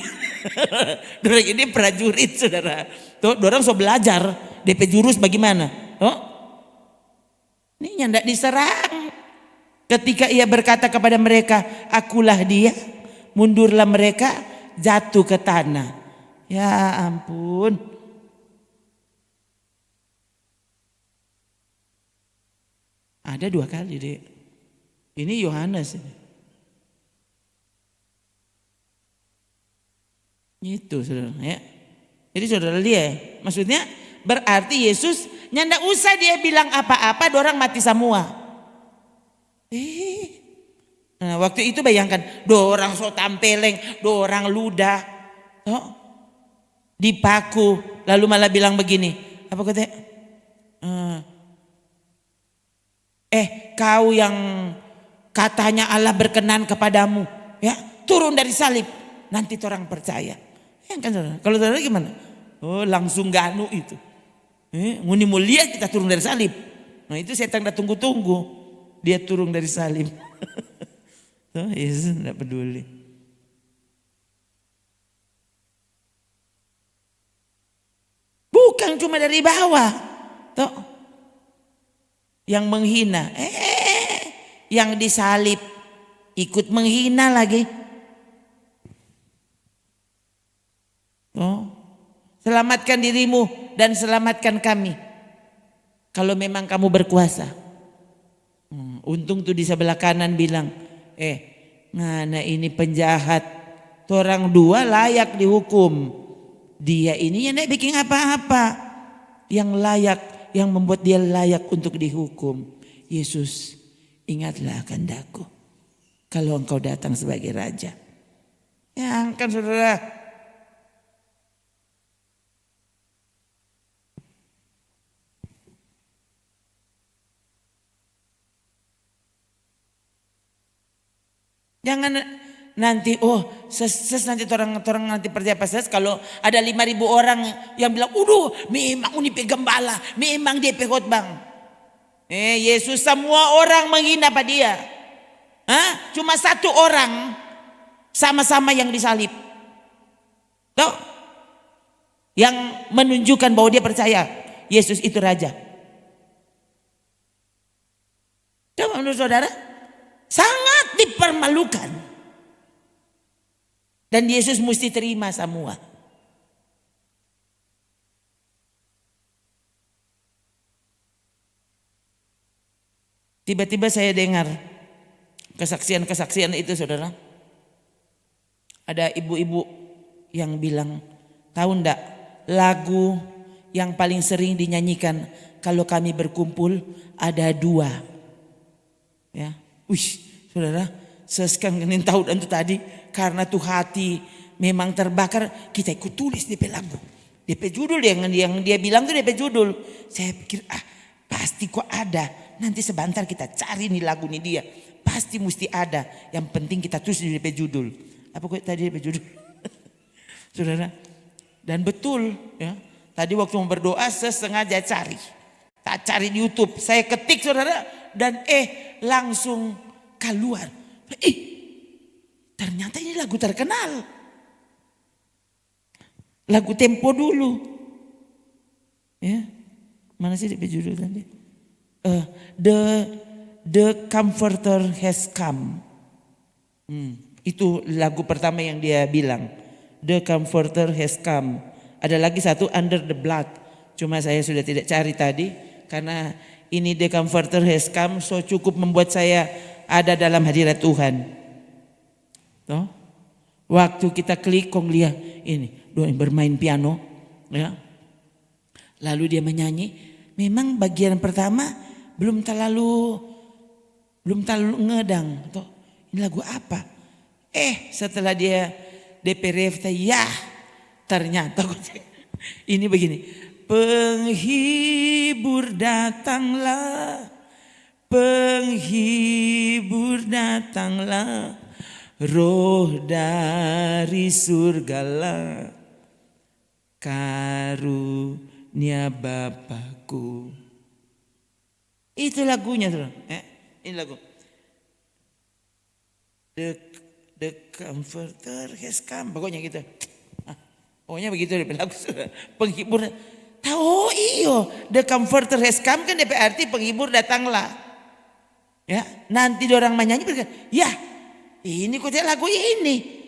Dorang ini prajurit saudara. Tuh, dorang so belajar DP jurus bagaimana. Oh, ini nyandak diserang. Ketika ia berkata kepada mereka, akulah dia. Mundurlah mereka, jatuh ke tanah. Ya ampun. Ada 2 kali deh. Ini Yohanes. Itu saudara ya. Jadi saudara lihat, maksudnya berarti Yesus nyandak usah dia bilang apa-apa, dorang mati semua. Nah, waktu itu bayangkan, dorang so tampeleng, dorang ludah, dipaku, lalu malah bilang begini, apa kata? Kau yang katanya Allah berkenan kepadamu, ya turun dari salib, nanti orang percaya. Ya kan saudara? Kalau saudara gimana? Oh langsung ganu itu. Nguni mulia kita turun dari salib. Nah itu setan udah tunggu-tunggu. Dia turun dari salib. Yesus tidak peduli. Bukan cuma dari bawah. Tuh. Yang menghina. Yang disalib. Ikut menghina lagi. Selamatkan dirimu dan selamatkan kami. Kalau memang kamu berkuasa. Untung tuh di sebelah kanan bilang, ngana ini penjahat. Orang 2 layak dihukum. Dia ini yang tidak bikin apa-apa. Yang layak, yang membuat dia layak untuk dihukum. Yesus, ingatlah kehendakku. Kalau engkau datang sebagai raja. Ya kan saudara. Jangan nanti nanti orang nanti percaya pas kalau ada 5.000 orang yang bilang, memang ini gembala, memang dia khotbah. Yesus semua orang menghina pada dia. Cuma 1 orang sama-sama yang disalib. Tuh. Yang menunjukkan bahwa dia percaya Yesus itu raja. Coba menurut saudara, sangat dipermalukan. Dan Yesus mesti terima semua. Tiba-tiba saya dengar kesaksian-kesaksian itu saudara. Ada ibu-ibu yang bilang, tahu ndak lagu yang paling sering dinyanyikan kalau kami berkumpul ada 2. Ya. Saudara, sekarang tahu dan itu tadi karena tuh hati memang terbakar, kita ikut tulis DP lagu. DP judul yang dia bilang tuh DP judul. Saya pikir pasti kok ada. Nanti sebentar kita cari nih lagu nih dia. Pasti mesti ada. Yang penting kita tulis di DP judul. Apa kok tadi DP judul? Saudara. Dan betul ya. Tadi waktu mau berdoa saya sengaja cari. Tak cari di YouTube. Saya ketik saudara. Dan langsung keluar. Ternyata ini lagu terkenal. Lagu Tempo dulu. Ya. Mana sih DP judul tadi? The Comforter Has Come. Itu lagu pertama yang dia bilang. The Comforter Has Come. Ada lagi satu Under the Blood. Cuma saya sudah tidak cari tadi. Karena ini The Comforter Has Come. So cukup membuat saya ada dalam hadirat Tuhan. Toh? Waktu kita klik lihat ini. Dia bermain piano. Ya. Lalu dia menyanyi. Memang bagian pertama belum terlalu ngedang. Toh, ini lagu apa? Setelah dia DP ref, ya ternyata ini begini. Penghibur datanglah, penghibur datanglah, roh dari surgalah, karunia Bapakku. Itu lagunya saudara. Ini lagu. The Comforter has come. Pokoknya gitu. Pokoknya begitu di lagu saudara. Penghibur. Tahu iyo. The Comforter has come kan DP arti penghibur datanglah. Ya, nanti orang menyanyi berkata, ya ini kok lagu ini.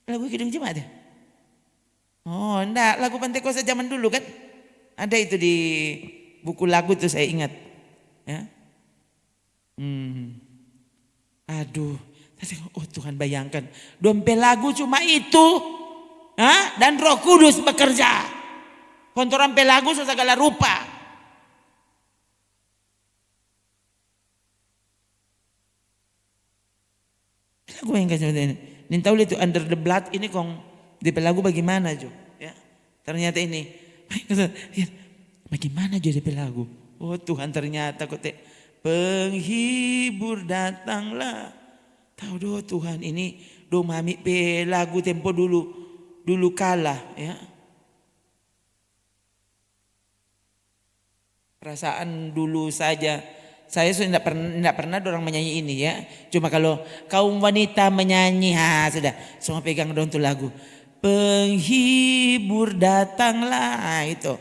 Lagu Kidung Jemaat ya? Oh enggak, lagu Pentekosta zaman dulu kan. Ada itu di buku lagu tuh saya ingat. Ya. Aduh, oh Tuhan bayangkan. Dompet lagu cuma itu. Dan Roh Kudus bekerja. Kontoran pelagu segala rupa. Lagu yang kasih ini. Tahu itu Under the Blood ini kong di pelagu bagaimana Jo? Ya, ternyata ini. Bagaimana Jo di pelagu? Oh Tuhan ternyata kok penghibur datanglah. Tahu do Tuhan ini do mami pelagu tempo dulu kalah ya. Perasaan dulu saja. Saya sudah tidak pernah orang menyanyi ini ya. Cuma kalau kaum wanita menyanyi, sudah semua pegang dong tuh lagu. Penghibur datanglah itu.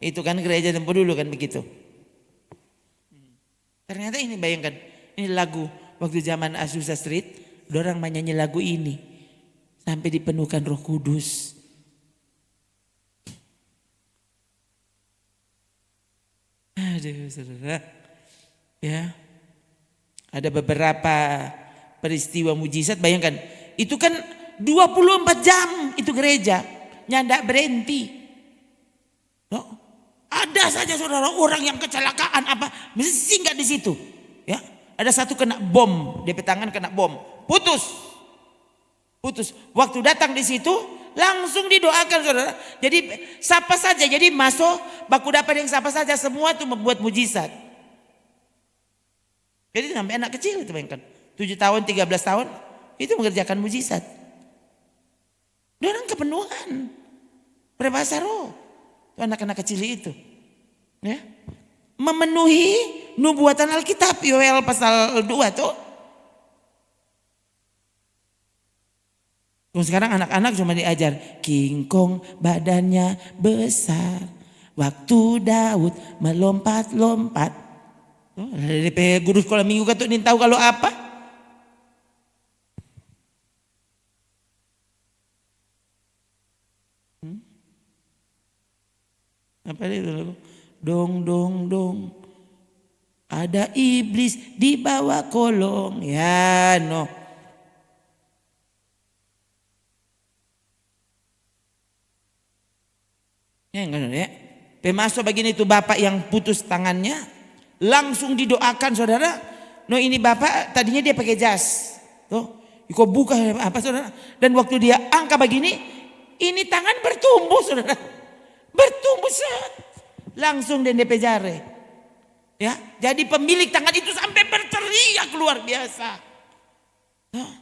Itu kan gereja tempo dulu kan begitu. Ternyata ini bayangkan, ini lagu waktu zaman Azusa Street, orang menyanyi lagu ini sampai dipenuhkan Roh Kudus. Aduh saudara. Ya, ada beberapa peristiwa mujizat. Bayangkan, itu kan 24 jam itu gereja, nyandak berhenti. No? Ada saja saudara orang yang kecelakaan apa, mesti singgah di situ. Ya, ada satu kena bom, DP tangan kena bom, putus. Waktu datang di situ langsung didoakan saudara. Jadi siapa saja, jadi masuk baku dapat yang siapa saja, semua itu membuat mujizat. Jadi sampai anak kecil itu bayangkan 7 tahun 13 tahun itu mengerjakan mujizat. Orang kepenuhan berbahasa roh. Itu anak-anak kecil itu. Ya. Memenuhi nubuatan Alkitab Yoel pasal 2 tuh. Sekarang anak-anak cuma diajar kingkong badannya besar. Waktu Daud melompat-lompat. Dari guru sekolah minggu kan tuh tahu kalau apa? Apa itu lagu? Dong dong dong. Ada iblis di bawah kolong. Ya no. Ya enggak ya. Pemasuk begini itu bapak yang putus tangannya. Langsung didoakan saudara. No ini bapak tadinya dia pakai jas. Tuh, kok buka apa saudara? Dan waktu dia angkat begini, ini tangan bertumbuh saudara. Bertumbuh set. Langsung dan DP jare. Ya, jadi pemilik tangan itu sampai berteriak luar biasa. Tuh.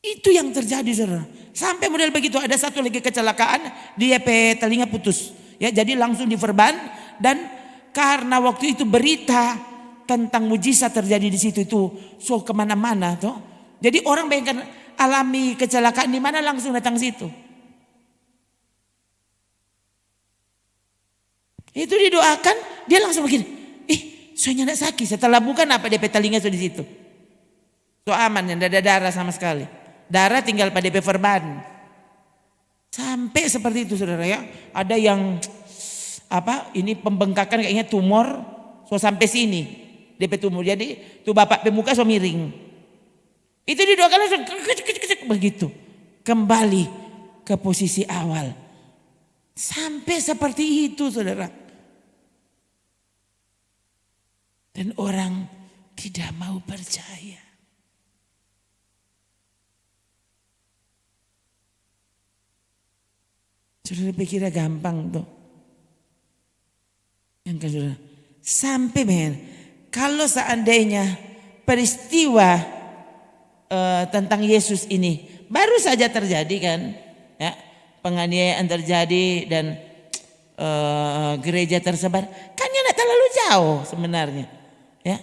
Itu yang terjadi saudara. Sampai model begitu ada satu lagi kecelakaan, dia telinga putus. Ya, jadi langsung diverban dan karena waktu itu berita tentang mujizat terjadi di situ itu so kemana-mana toh. Jadi orang bayangkan alami kecelakaan di mana langsung datang situ. Itu didoakan dia langsung begini. Soalnya tidak sakit. Setelah bukan apa DP telinga so di situ. So aman yang tidak ada darah sama sekali. Darah tinggal pada DP verban. Sampai seperti itu saudara ya. Ada yang ini pembengkakan kayaknya tumor so sampai sini DP tumor jadi tuh bapak pemuka so miring itu didoakan langsung begitu kembali ke posisi awal sampai seperti itu saudara dan orang tidak mau percaya. Saudara pikirnya gampang tuh. Yang kedua, sampai kalau seandainya peristiwa tentang Yesus ini baru saja terjadi kan, ya penganiayaan terjadi dan gereja tersebar, kan ya tidak terlalu jauh sebenarnya. Ya,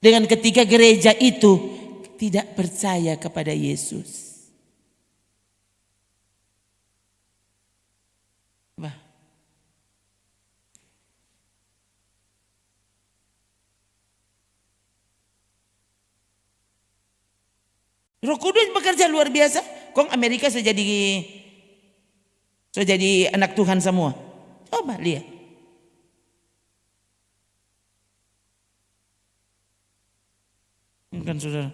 dengan ketika gereja itu tidak percaya kepada Yesus. Roh Kudus bekerja luar biasa. Kok Amerika sudah jadi anak Tuhan semua. Coba lihat. Kan saudara.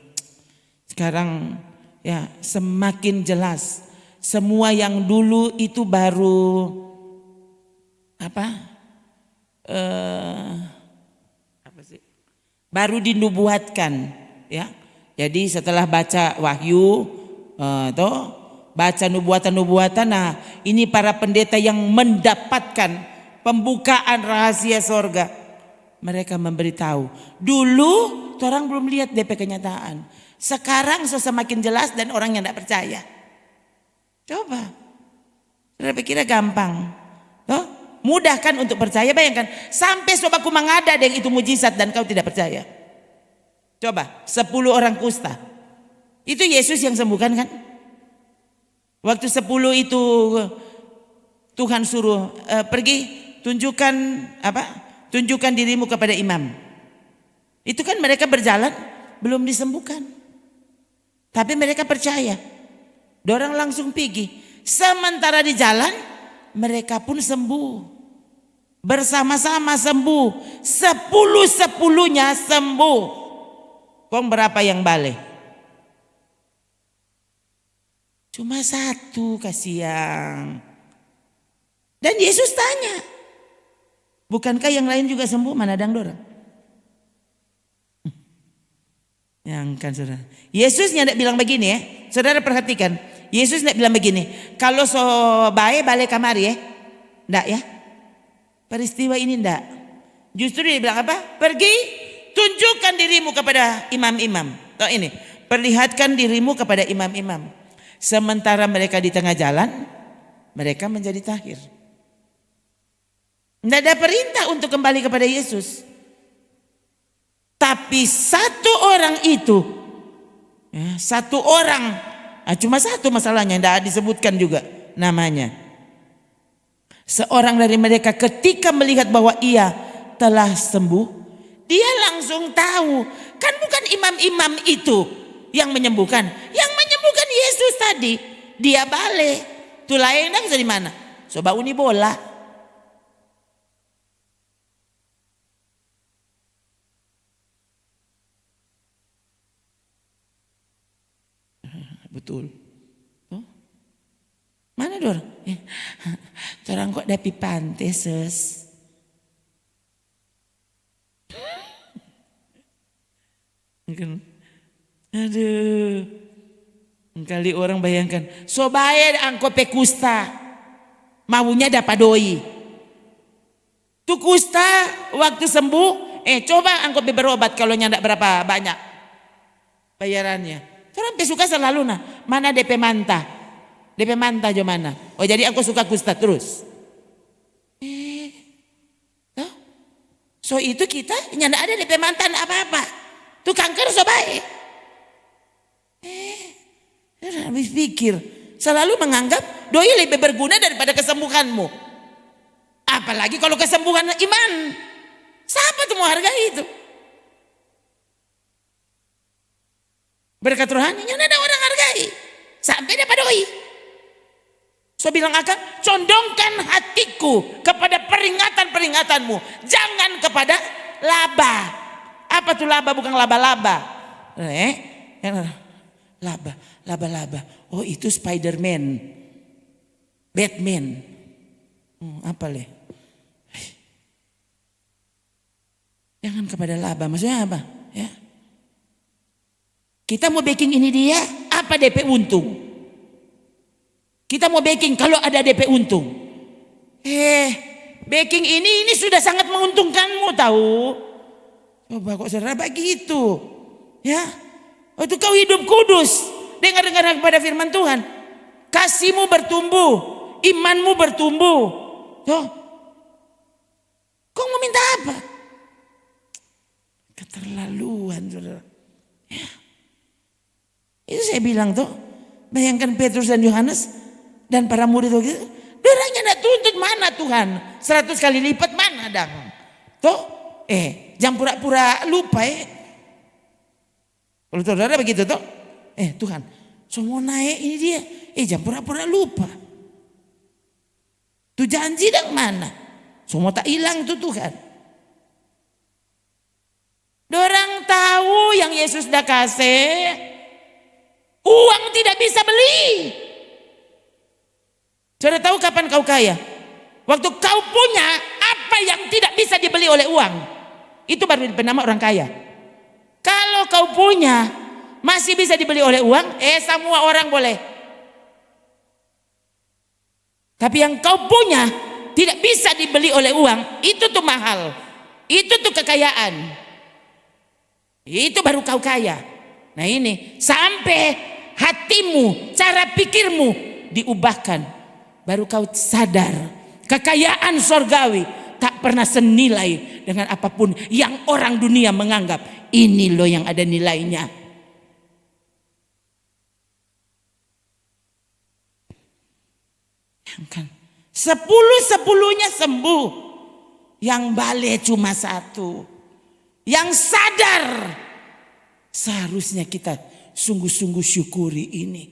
Sekarang ya semakin jelas. Semua yang dulu itu baru baru dinubuatkan, ya. Jadi setelah baca wahyu, baca nubuatan-nubuatan, nah ini para pendeta yang mendapatkan pembukaan rahasia sorga. Mereka memberitahu. Dulu orang belum lihat DP kenyataan. Sekarang semakin jelas dan orang yang tidak percaya. Coba. Saya pikirnya gampang. Mudah kan untuk percaya, bayangkan. Sampai sobaku mengada dengan itu mujizat dan kau tidak percaya. Coba 10 orang kusta. Itu Yesus yang sembuhkan kan? Waktu 10 itu Tuhan suruh pergi tunjukkan dirimu kepada imam. Itu kan mereka berjalan belum disembuhkan. Tapi mereka percaya. Dorang langsung pergi. Sementara di jalan mereka pun sembuh. Bersama-sama sembuh. 10-10-nya sembuh. Kong berapa yang balik? Cuma 1, kasihan. Dan Yesus tanya, bukankah yang lain juga sembuh? Mana dang dorang? Yang kan saudara. Yesus tidak bilang begini ya. Saudara perhatikan. Yesus tidak bilang begini. Kalau so bae balik kamari ya. Tidak ya. Peristiwa ini tidak. Justru dia bilang apa? Pergi. Tunjukkan dirimu kepada imam-imam. Tahu ini, perlihatkan dirimu kepada imam-imam. Sementara mereka di tengah jalan, mereka menjadi tahir. Tidak ada perintah untuk kembali kepada Yesus. Tapi 1 orang itu, ya, 1 orang, cuma 1 masalahnya, tidak disebutkan juga namanya. Seorang dari mereka ketika melihat bahwa ia telah sembuh, dia langsung tahu, kan bukan imam-imam itu yang menyembuhkan. Yang menyembuhkan Yesus tadi. Dia balik. Tuh lain dah dari mana? Coba uni bola. Betul. Mana dor? Orang kok dapi pantai ses. Aduh, kali orang bayangkan, so bayar angko pe kusta, maunya dapat doi. Tu kusta waktu sembuh, coba angko pe berobat kalau nyandak berapa banyak bayarannya. Orang pe suka selalu nah, mana DP manta jo mana. Oh jadi angko suka kusta terus. So itu kita nyandak ada DP mantan apa-apa. Tu kanker so baik. Habis pikir. Selalu menganggap doi lebih berguna daripada kesembuhanmu. Apalagi kalau kesembuhan iman. Siapa tuh mau hargai itu? Berkat rohani yang ada orang hargai. Sampai dapat doi. So bilang akan condongkan hatiku kepada peringatan-peringatanmu. Jangan kepada laba. Apa tuh laba? Bukan laba-laba. Laba. Oh itu Spiderman, Batman. Apa le? Jangan kepada laba. Maksudnya apa? Ya. Kita mau backing ini dia, apa DP untung? Kita mau backing kalau ada DP untung. Backing ini sudah sangat menguntungkanmu tahu. Coba kok saudara begitu, ya? Waktu kau hidup kudus, dengar kepada firman Tuhan, kasihmu bertumbuh, imanmu bertumbuh, Tuh. Kau mau minta apa? Keterlaluan, saudara. Ya. Itu saya bilang tuh, bayangkan Petrus dan Yohanes dan para murid itu, dorangnya nak tuntut mana Tuhan? 100 kali lipat mana dang? Tuh, jangan pura-pura lupa Kalau saudara begitu tuh, Tuhan, semua naik ini dia, jangan pura-pura lupa. Tuh janji dang mana? Semua tak hilang tuh Tuhan. Dorang tahu yang Yesus dah kasih, uang tidak bisa beli. Saudara tahu kapan kau kaya? Waktu kau punya apa yang tidak bisa dibeli oleh uang. Itu baru bernama orang kaya. Kalau kau punya masih bisa dibeli oleh uang, semua orang boleh. Tapi yang kau punya tidak bisa dibeli oleh uang, itu tuh mahal. Itu tuh kekayaan. Itu baru kau kaya. Nah ini sampai hatimu, cara pikirmu diubahkan, baru kau sadar kekayaan sorgawi tak pernah senilai dengan apapun yang orang dunia menganggap. Ini loh yang ada nilainya. Kan 10-10-nya sembuh, yang balik cuma satu. Yang sadar, seharusnya kita sungguh-sungguh syukuri ini.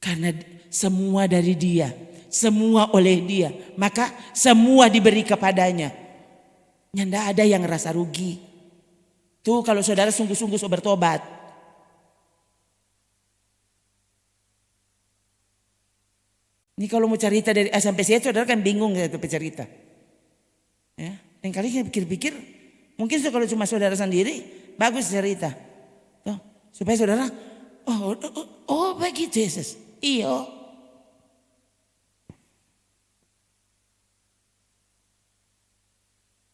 Karena semua dari dia, semua oleh dia, maka semua diberi kepadanya. Tidak ada yang rasa rugi. Tuh kalau saudara sungguh-sungguh bertobat. Ini kalau mau cerita dari A sampai Z, saudara kan bingung gitu bercerita. Ya, dan kali saya pikir-pikir, mungkin kalau cuma saudara sendiri, bagus cerita. Tuh, supaya saudara, oh begitu Yesus. Iya.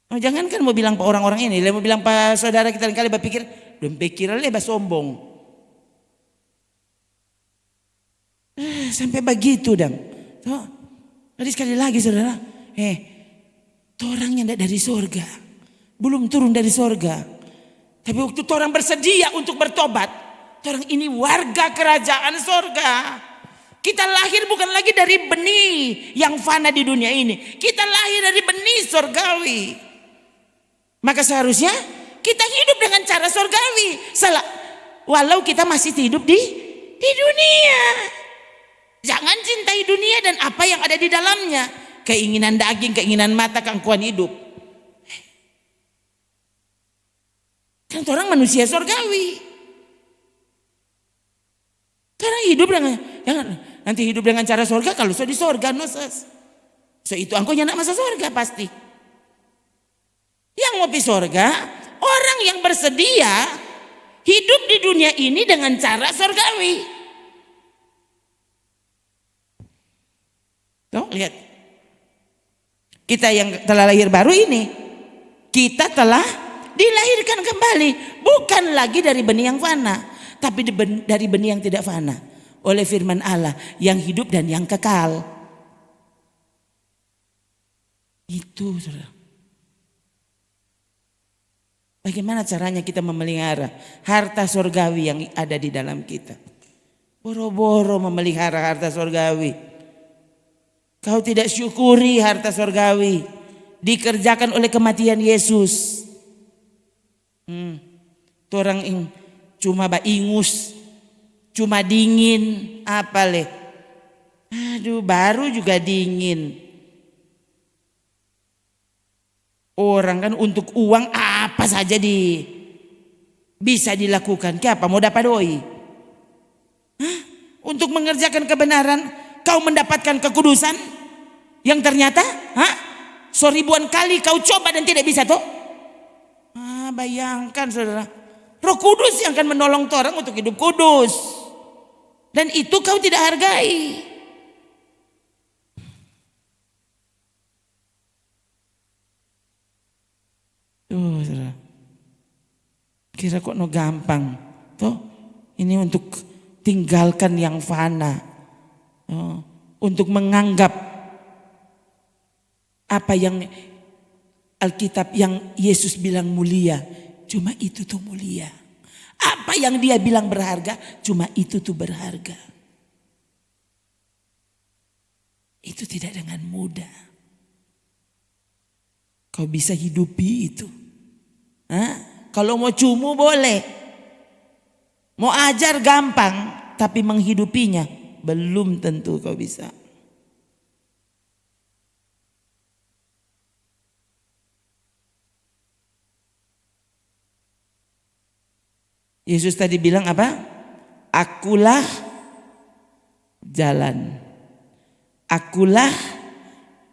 Oh, jangan kan mau bilang pak orang-orang ini, mau bilang pak saudara kita kali berpikir, belum pikir lebih sombong. Sampai begitu dong. Tuh, tadi sekali lagi saudara, orangnya tidak dari sorga, belum turun dari sorga. Tapi waktu orang bersedia untuk bertobat, orang ini warga kerajaan sorga. Kita lahir bukan lagi dari benih yang fana di dunia ini. Kita lahir dari benih sorgawi. Maka seharusnya kita hidup dengan cara sorgawi. Walau kita masih hidup di dunia. Jangan cintai dunia dan apa yang ada di dalamnya. Keinginan daging, keinginan mata, keangkuhan hidup. Kan orang manusia sorgawi. Karena hidup dengan, jangan nanti hidup dengan cara sorga, kalau di sorga noses. Itu angkonya nak masuk sorga pasti. Yang mau pergi sorga, orang yang bersedia hidup di dunia ini dengan cara sorgawi. Tuh, lihat. Kita yang telah lahir baru ini, kita telah dilahirkan kembali. Bukan lagi dari benih yang fana, tapi dari benih yang tidak fana. Oleh firman Allah yang hidup dan yang kekal. Itu saudara. Bagaimana caranya kita memelihara harta surgawi yang ada di dalam kita? Boro-boro memelihara harta surgawi. Kau tidak syukuri harta surgawi dikerjakan oleh kematian Yesus. Orang cuma ingus, cuma dingin, apa leh? Aduh, baru juga dingin. Orang kan untuk uang apa saja bisa dilakukan. Kenapa mau dapat doi? Untuk mengerjakan kebenaran, kau mendapatkan kekudusan yang ternyata seribuan kali kau coba dan tidak bisa toh. Bayangkan saudara, Roh Kudus yang akan menolong orang untuk hidup kudus, dan itu kau tidak hargai. Tuh saudara, kira kok no gampang toh? Ini untuk tinggalkan yang fana, untuk menganggap apa yang Alkitab yang Yesus bilang mulia, cuma itu tuh mulia. Apa yang dia bilang berharga, cuma itu tuh berharga. Itu tidak dengan mudah kau bisa hidupi itu. Kalau mau cumu boleh, mau ajar gampang, tapi menghidupinya belum tentu kau bisa. Yesus tadi bilang apa? Akulah jalan, akulah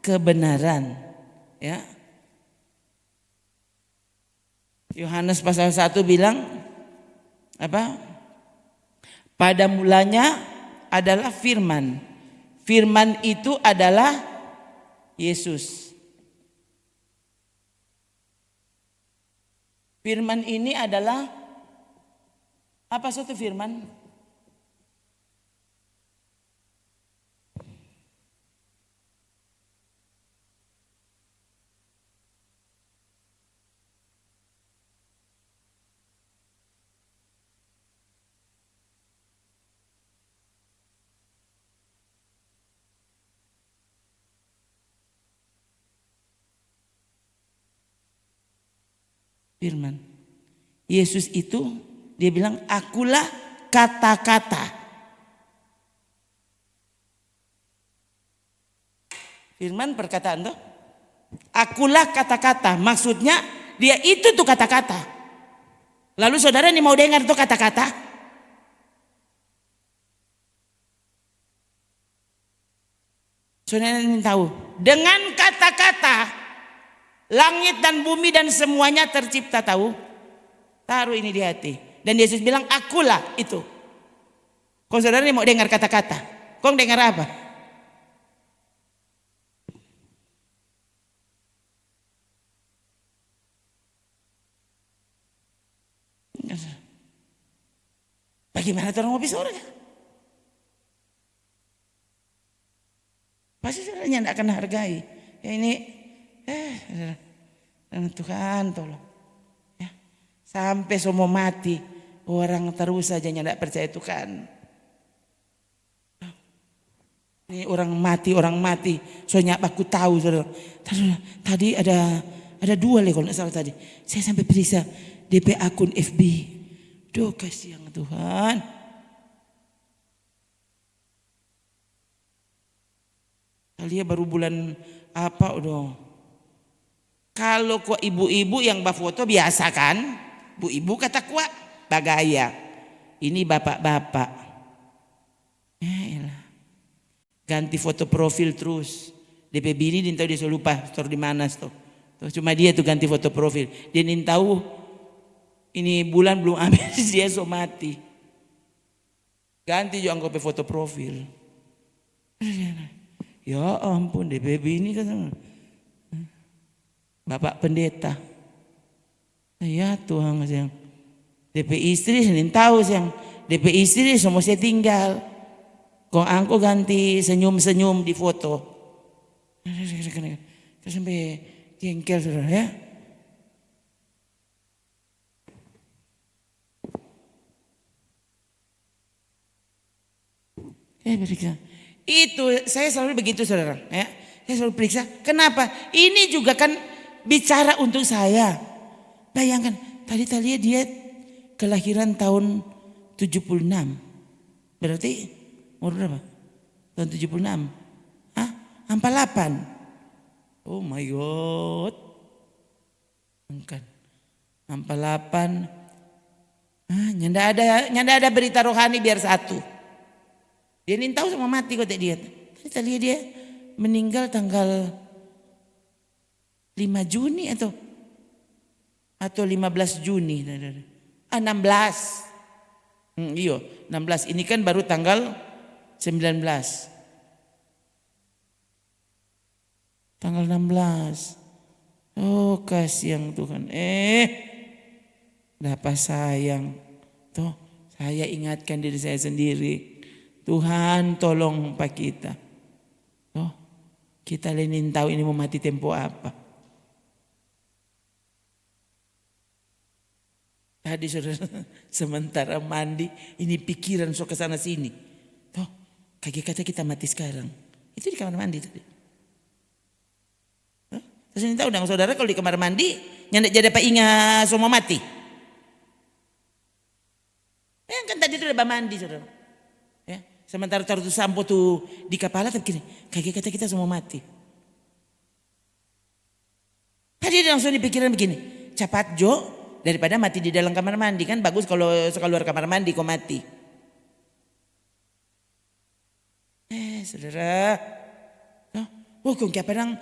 kebenaran. Ya. Yohanes pasal 1 bilang apa? Pada mulanya adalah firman. Firman itu adalah Yesus. Firman ini adalah apa satu firman? Firman. Yesus itu dia bilang akulah kata-kata. Firman perkataan tuh. Akulah kata-kata. Maksudnya dia itu tuh kata-kata. Lalu saudara nih mau dengar tuh kata-kata? Saudara ingin tahu. Dengan kata-kata langit dan bumi dan semuanya tercipta, tahu? Taruh ini di hati. Dan Yesus bilang akulah itu. Kau saudara ini mau dengar kata-kata? Kau dengar apa? Bagaimana orang mau bisa surga? Pasti saudaranya tidak akan hargai. Ya ini, Tuhan tolong. Ya, sampai semua mati, orang terus saja tidak percaya Tuhan. Ini orang mati. Soalnya aku tahu, saudara. Tadi ada 2 lagi kalau tidak salah tadi. Saya sampai periksa DP akun FB. Duh kasihan Tuhan. Kalian baru bulan apa udah. Kalau kok ibu-ibu yang bafoto biasa kan. Bu-ibu kata kuat bagaya. Ini bapak-bapak. Ya, ganti foto profil terus. DP bini dia tahu dia selalu lupa store di mana tuh. Cuma dia tuh ganti foto profil. Dia tahu ini bulan belum habis dia so mati. Ganti juga anggap foto profil. Ya ampun DP bini kan bapak pendeta. Ya Tuhan sayang. DP istri saya tahu sayang. DP istri semua saya tinggal. Kong angko ganti senyum-senyum di foto. Terus sampai jengkel saudara ya. Periksa. Itu saya selalu begitu saudara ya. Saya selalu periksa. Kenapa? Ini juga kan bicara untuk saya. Bayangkan tadi dia kelahiran tahun 76. Berarti umur berapa? Tahun 76. 48. Oh my God. Kan. 48. Nyanda ada berita rohani biar satu. Dia ingin tahu sama mati kok dia. Tadi lihat dia meninggal tanggal 5 Juni atau 15 Juni. 16. Iya, 16. Ini kan baru tanggal 19. Tanggal 16. Oh, kasihan Tuhan. Dapat sayang. Tuh, saya ingatkan diri saya sendiri. Tuhan tolong Pak kita. Oh, Kita Lenin tahu ini mau mati tempo apa. Tadi saudara, sementara mandi, ini pikiran so ke sana sini. Toh, kaki kata kita mati sekarang. Itu di kamar mandi tadi. Terus ini tahu dong saudara, kalau di kamar mandi, nyandak jadi apa ingat semua mati. Kan tadi itu udah mandi saudara. Ya, sementara taruh tuh sampo tuh di kepala, tapi kaki kata kita semua mati. Tadi langsung di pikiran begini, cepat Jo, daripada mati di dalam kamar mandi, kan bagus kalau keluar kamar mandi kok mati. Saudara, kok kayak padang,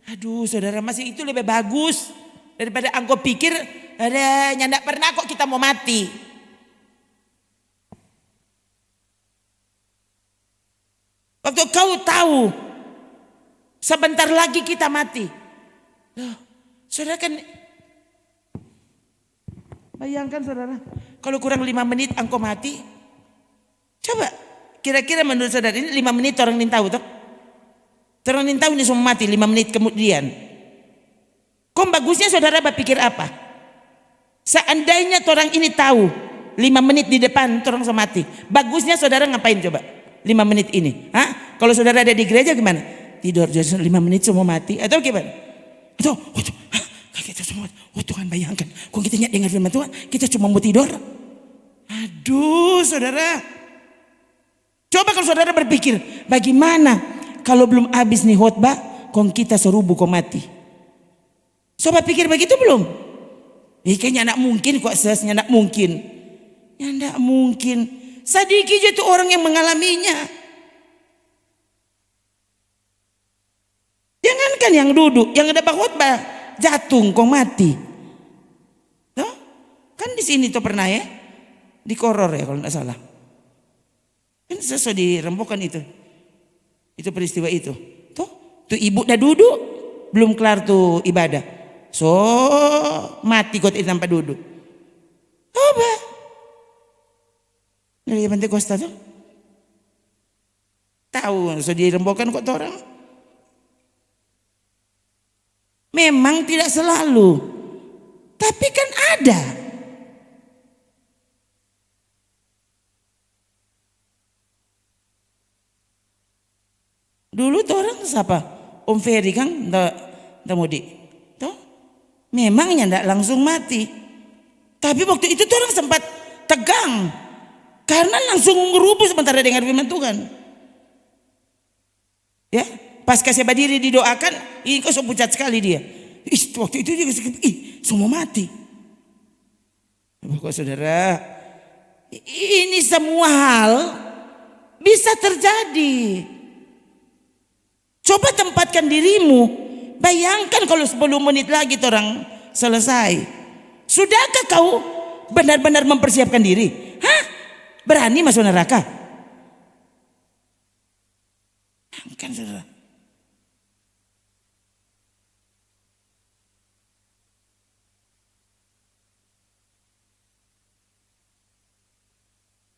aduh saudara, masih itu lebih bagus daripada engkau pikir ada nyandak pernah kok kita mau mati. Waktu kau tahu sebentar lagi kita mati, saudara kan bayangkan saudara, kalau kurang 5 menit engkau mati. Coba kira-kira menurut saudara ini 5 menit orang ini tahu toh? Orang ini tahu ini semua mati 5 menit kemudian. Kok bagusnya saudara berpikir apa? Seandainya orang ini tahu 5 menit di depan orang semua mati. Bagusnya saudara ngapain coba? 5 menit ini. Hah? Kalau saudara ada di gereja gimana? Tidur 5 menit semua mati atau gimana? Atau kita semua, Tuhan bayangkan, kok kita nyak dengar firman Tuhan, kita cuma mau tidur. Aduh saudara, coba kalau saudara berpikir, bagaimana kalau belum habis nih khotbah, kok kita serubu kok mati. Coba pikir begitu belum? Kayaknya nak mungkin kok sesnya nak mungkin. Ya ndak mungkin. Sadiki aja tuh orang yang mengalaminya. Jangankan yang duduk, yang ada khotbah jatuh kok mati. Tuh, kan di sini tuh pernah ya, di Koror ya kalau nggak salah. Kan sesuai dirembukan itu peristiwa itu. Tuh ibu udah duduk, belum kelar tuh ibadah. So mati kok tanpa duduk. Coba. Dari Pentakosta tuh. Tahu, so dirembukan kok tuh orang. Memang tidak selalu, tapi kan ada. Dulu tuh orang siapa? Om Ferry kan, ndak mudi. Tuh, memangnya ndak langsung mati. Tapi waktu itu tuh orang sempat tegang, karena langsung ngerubuh sementara dengar firman Tuhan. Ya, pas kasih berdiri didoakan, ini kok so pucat sekali dia. Waktu itu juga semua mati. Bapak saudara, ini semua hal bisa terjadi. Coba tempatkan dirimu, bayangkan kalau 10 menit lagi orang selesai. Sudahkah kau benar-benar mempersiapkan diri? Hah? Berani masuk neraka? Kan saudara.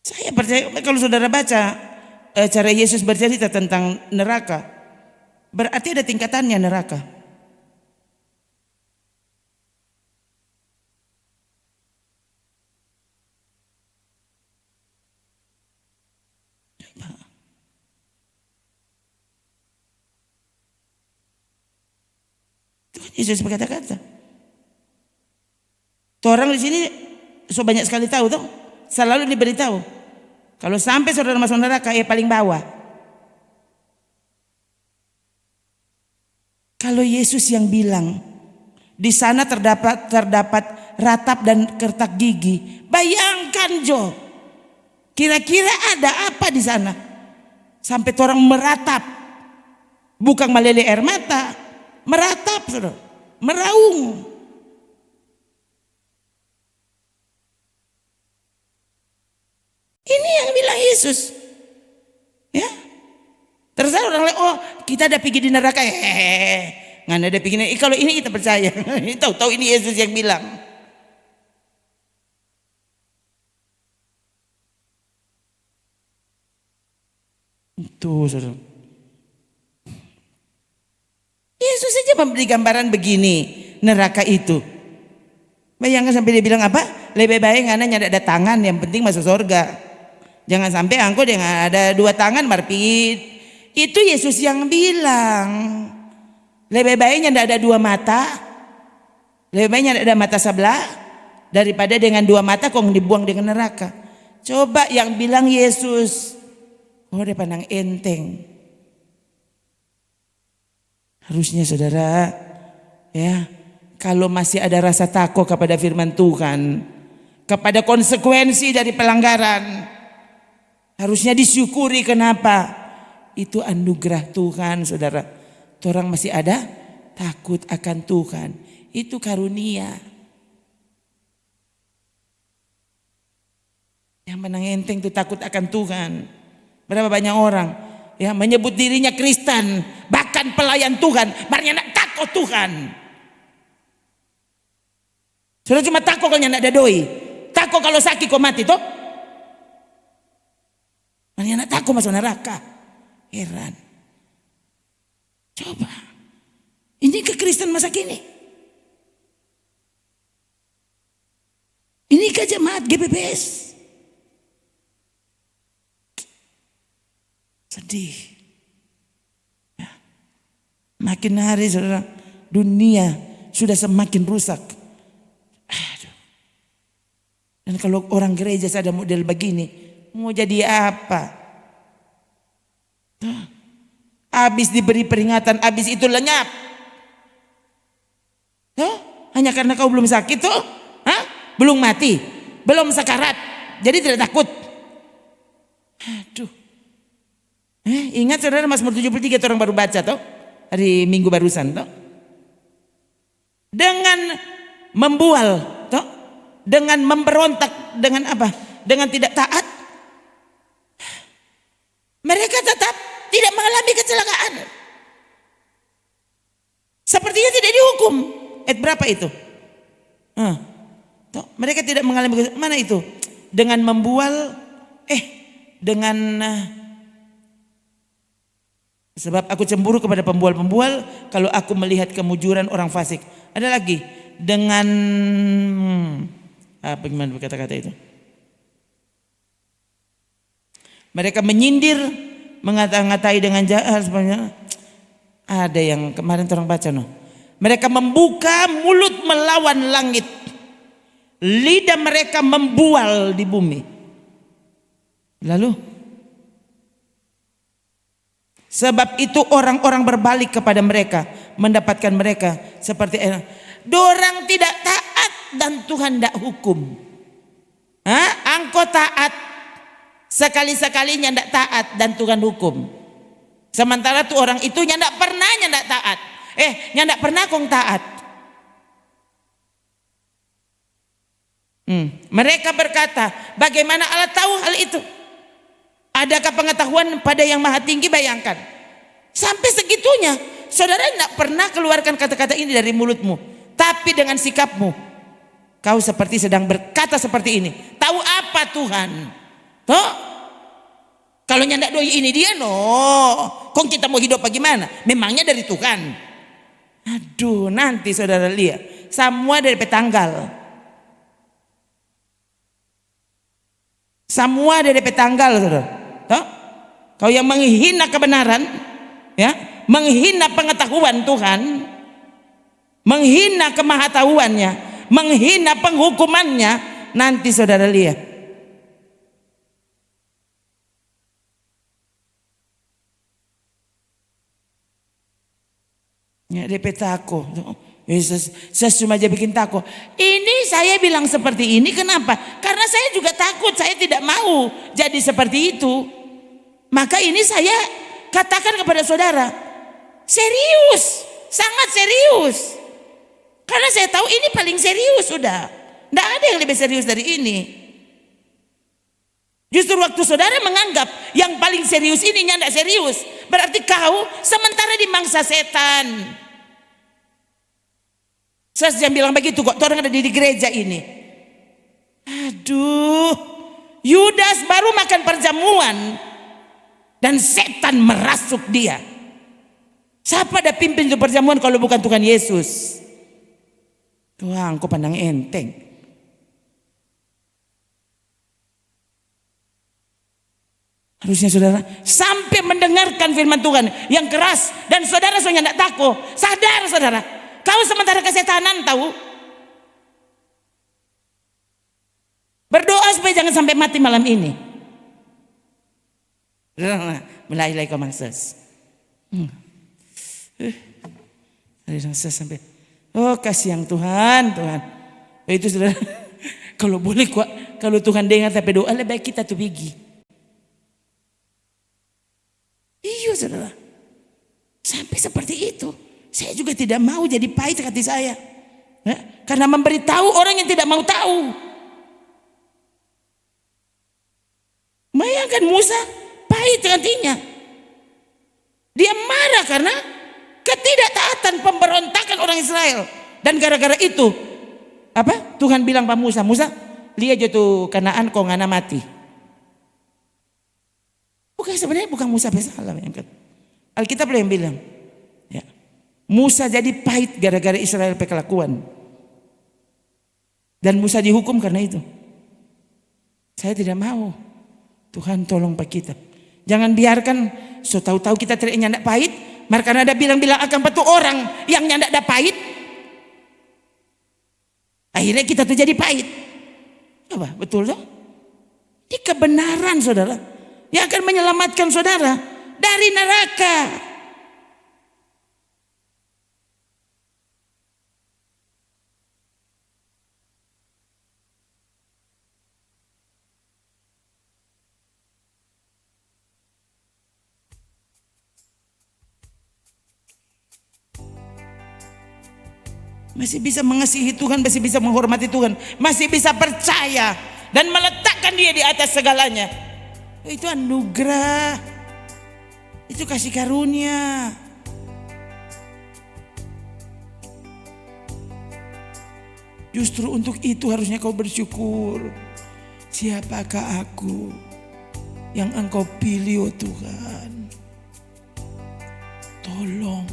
Saya percaya kalau saudara baca cara Yesus bercerita tentang neraka, berarti ada tingkatannya neraka. Tuhan Yesus berkata-kata. Orang di sini so banyak sekali tahu tuh, selalu diberitahu. Kalau sampai saudara masuk neraka, paling bawah. Kalau Yesus yang bilang di sana terdapat ratap dan kertak gigi, bayangkan Jo, kira-kira ada apa di sana sampai orang meratap, bukan meleleh air mata, meratap, saudara, meraung. Ini yang bilang Yesus. Ya. Terus orang lain, kita ada pergi di neraka. Nggak ada pergi. Kalau ini kita percaya. Tahu ini Yesus yang bilang. Itu saudara. memberi gambaran begini, neraka itu. Bayangkan sampai dia bilang apa? Lebih baik ngana nyadak ada tangan, yang penting masuk surga. Jangan sampai angko dengan ada 2 tangan marpit. Itu Yesus yang bilang. Lebih baiknya tidak ada 2 mata. Lebih baiknya tidak ada mata sebelah daripada dengan 2 mata kong dibuang dengan neraka. Coba yang bilang Yesus. Oh, dia pandang enteng. Harusnya saudara, ya, kalau masih ada rasa takut kepada firman Tuhan, kepada konsekuensi dari pelanggaran, harusnya disyukuri. Kenapa? Itu anugerah Tuhan, saudara. Orang masih ada takut akan Tuhan. Itu karunia. Yang menang enteng itu takut akan Tuhan. Berapa banyak orang ya menyebut dirinya Kristen, bahkan pelayan Tuhan, maknanya nak takut Tuhan. Sudah cuma takut kalau nak ada doi, takut kalau sakit kau mati toh. Maknanya nak takut masuk neraka. Heran. Coba, ini kekristen masa kini. Ini ke jemaat GBBS. Sedih. Ya. Makin hari saudara, dunia sudah semakin rusak. Aduh. Dan kalau orang gereja ada model begini, mau jadi apa? Habis diberi peringatan, habis itu lenyap. Hanya karena kau belum sakit tuh, belum mati, belum sakarat, jadi tidak takut. Aduh. Ingat saudara Mazmur 73 orang baru baca toh hari Minggu barusan toh. Dengan membual toh, dengan memberontak, dengan apa? Dengan tidak taat. Mereka tetap tidak mengalami kecelakaan. Sepertinya tidak dihukum. Berapa itu? Toh, mereka tidak mengalami, mana itu? Dengan membual, dengan sebab aku cemburu kepada pembual-pembual kalau aku melihat kemujuran orang fasik. Ada lagi dengan apa gimana kata-kata itu? Mereka menyindir, mengata-ngatai dengan jahat sebenarnya. Ada yang kemarin orang baca no. Mereka membuka mulut melawan langit. Lidah mereka membual di bumi. Lalu sebab itu orang-orang berbalik kepada mereka, mendapatkan mereka seperti dorang tidak taat dan Tuhan tidak hukum. Angko taat sekali-sekalinya tidak taat dan Tuhan hukum. Sementara tuh orang itu tidak pernah tidak taat. Tidak pernah kong taat. Mereka berkata, bagaimana Allah tahu hal itu? Adakah pengetahuan pada yang maha tinggi? Bayangkan. Sampai segitunya. Saudara tidak pernah keluarkan kata-kata ini dari mulutmu. Tapi dengan sikapmu. Kau seperti sedang berkata seperti ini. Tahu apa Tuhan? Toh? Kalau nyandak doi ini dia no. Kong kita mau hidup bagaimana? Memangnya dari Tuhan. Aduh, nanti saudara lihat. Semua dari petanggal. Semua dari petanggal saudara. Kau yang menghina kebenaran, ya, menghina pengetahuan Tuhan, menghina kemahatauannya, menghina penghukumannya, nanti saudara lihat. Ya, DP takut. Saya cuma aja bikin takut. Ini saya bilang seperti ini kenapa? Karena saya juga takut. Saya tidak mau jadi seperti itu. Maka ini saya katakan kepada saudara, serius, sangat serius. Karena saya tahu ini paling serius sudah. Tidak ada yang lebih serius dari ini. Justru waktu saudara menganggap yang paling serius ini tidak serius, berarti kau sementara di mangsa setan. Saya jangan bilang begitu kok, orang ada di gereja ini. Aduh, Yudas baru makan perjamuan dan setan merasuk dia. Siapa ada pimpin itu perjamuan kalau bukan Tuhan Yesus? Tuhan, kau pandang enteng. Harusnya saudara sampai mendengarkan firman Tuhan yang keras. Dan saudara soalnya tidak takut. Sadar saudara, kau sementara kesetanan tahu. Berdoa supaya jangan sampai mati malam ini. Mulai komanses. Sampai kasih yang Tuhan. Itu saudara. Kalau boleh kalau Tuhan dengar tapi doa lebih baik kita tuh pergi. Iya saudara. Sampai seperti itu. Saya juga tidak mau jadi pahit hati saya. Karena memberitahu orang yang tidak mau tahu. Bayangkan Musa pahit hatinya. Dia marah karena ketidaktaatan, pemberontakan orang Israel. Dan gara-gara itu Tuhan bilang pada Musa, lihat aja tuh Kanaan kau ngana mati. Sebenarnya bukan Musa bersalah. Alkitab yang bilang ya, Musa jadi pahit gara-gara Israel kelakuan. Dan Musa dihukum karena itu. Saya tidak mau. Tuhan tolong pak kita. Jangan biarkan tahu-tahu kita nyandak pahit. Karena ada bilang-bilang akan patuh orang yang nyandak ada pahit. Akhirnya kita tuh jadi pahit. Betul toh? Ini kebenaran saudara. Yang akan menyelamatkan saudara dari neraka. Masih bisa mengasihi Tuhan, masih bisa menghormati Tuhan, masih bisa percaya dan meletakkan dia di atas segalanya. Itu anugerah, itu kasih karunia. Justru untuk itu harusnya kau bersyukur. Siapakah aku yang engkau pilih, oh Tuhan? Tolong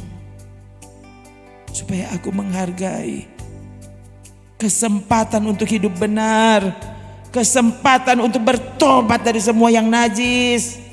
supaya aku menghargai kesempatan untuk hidup benar, kesempatan untuk bertobat dari semua yang najis.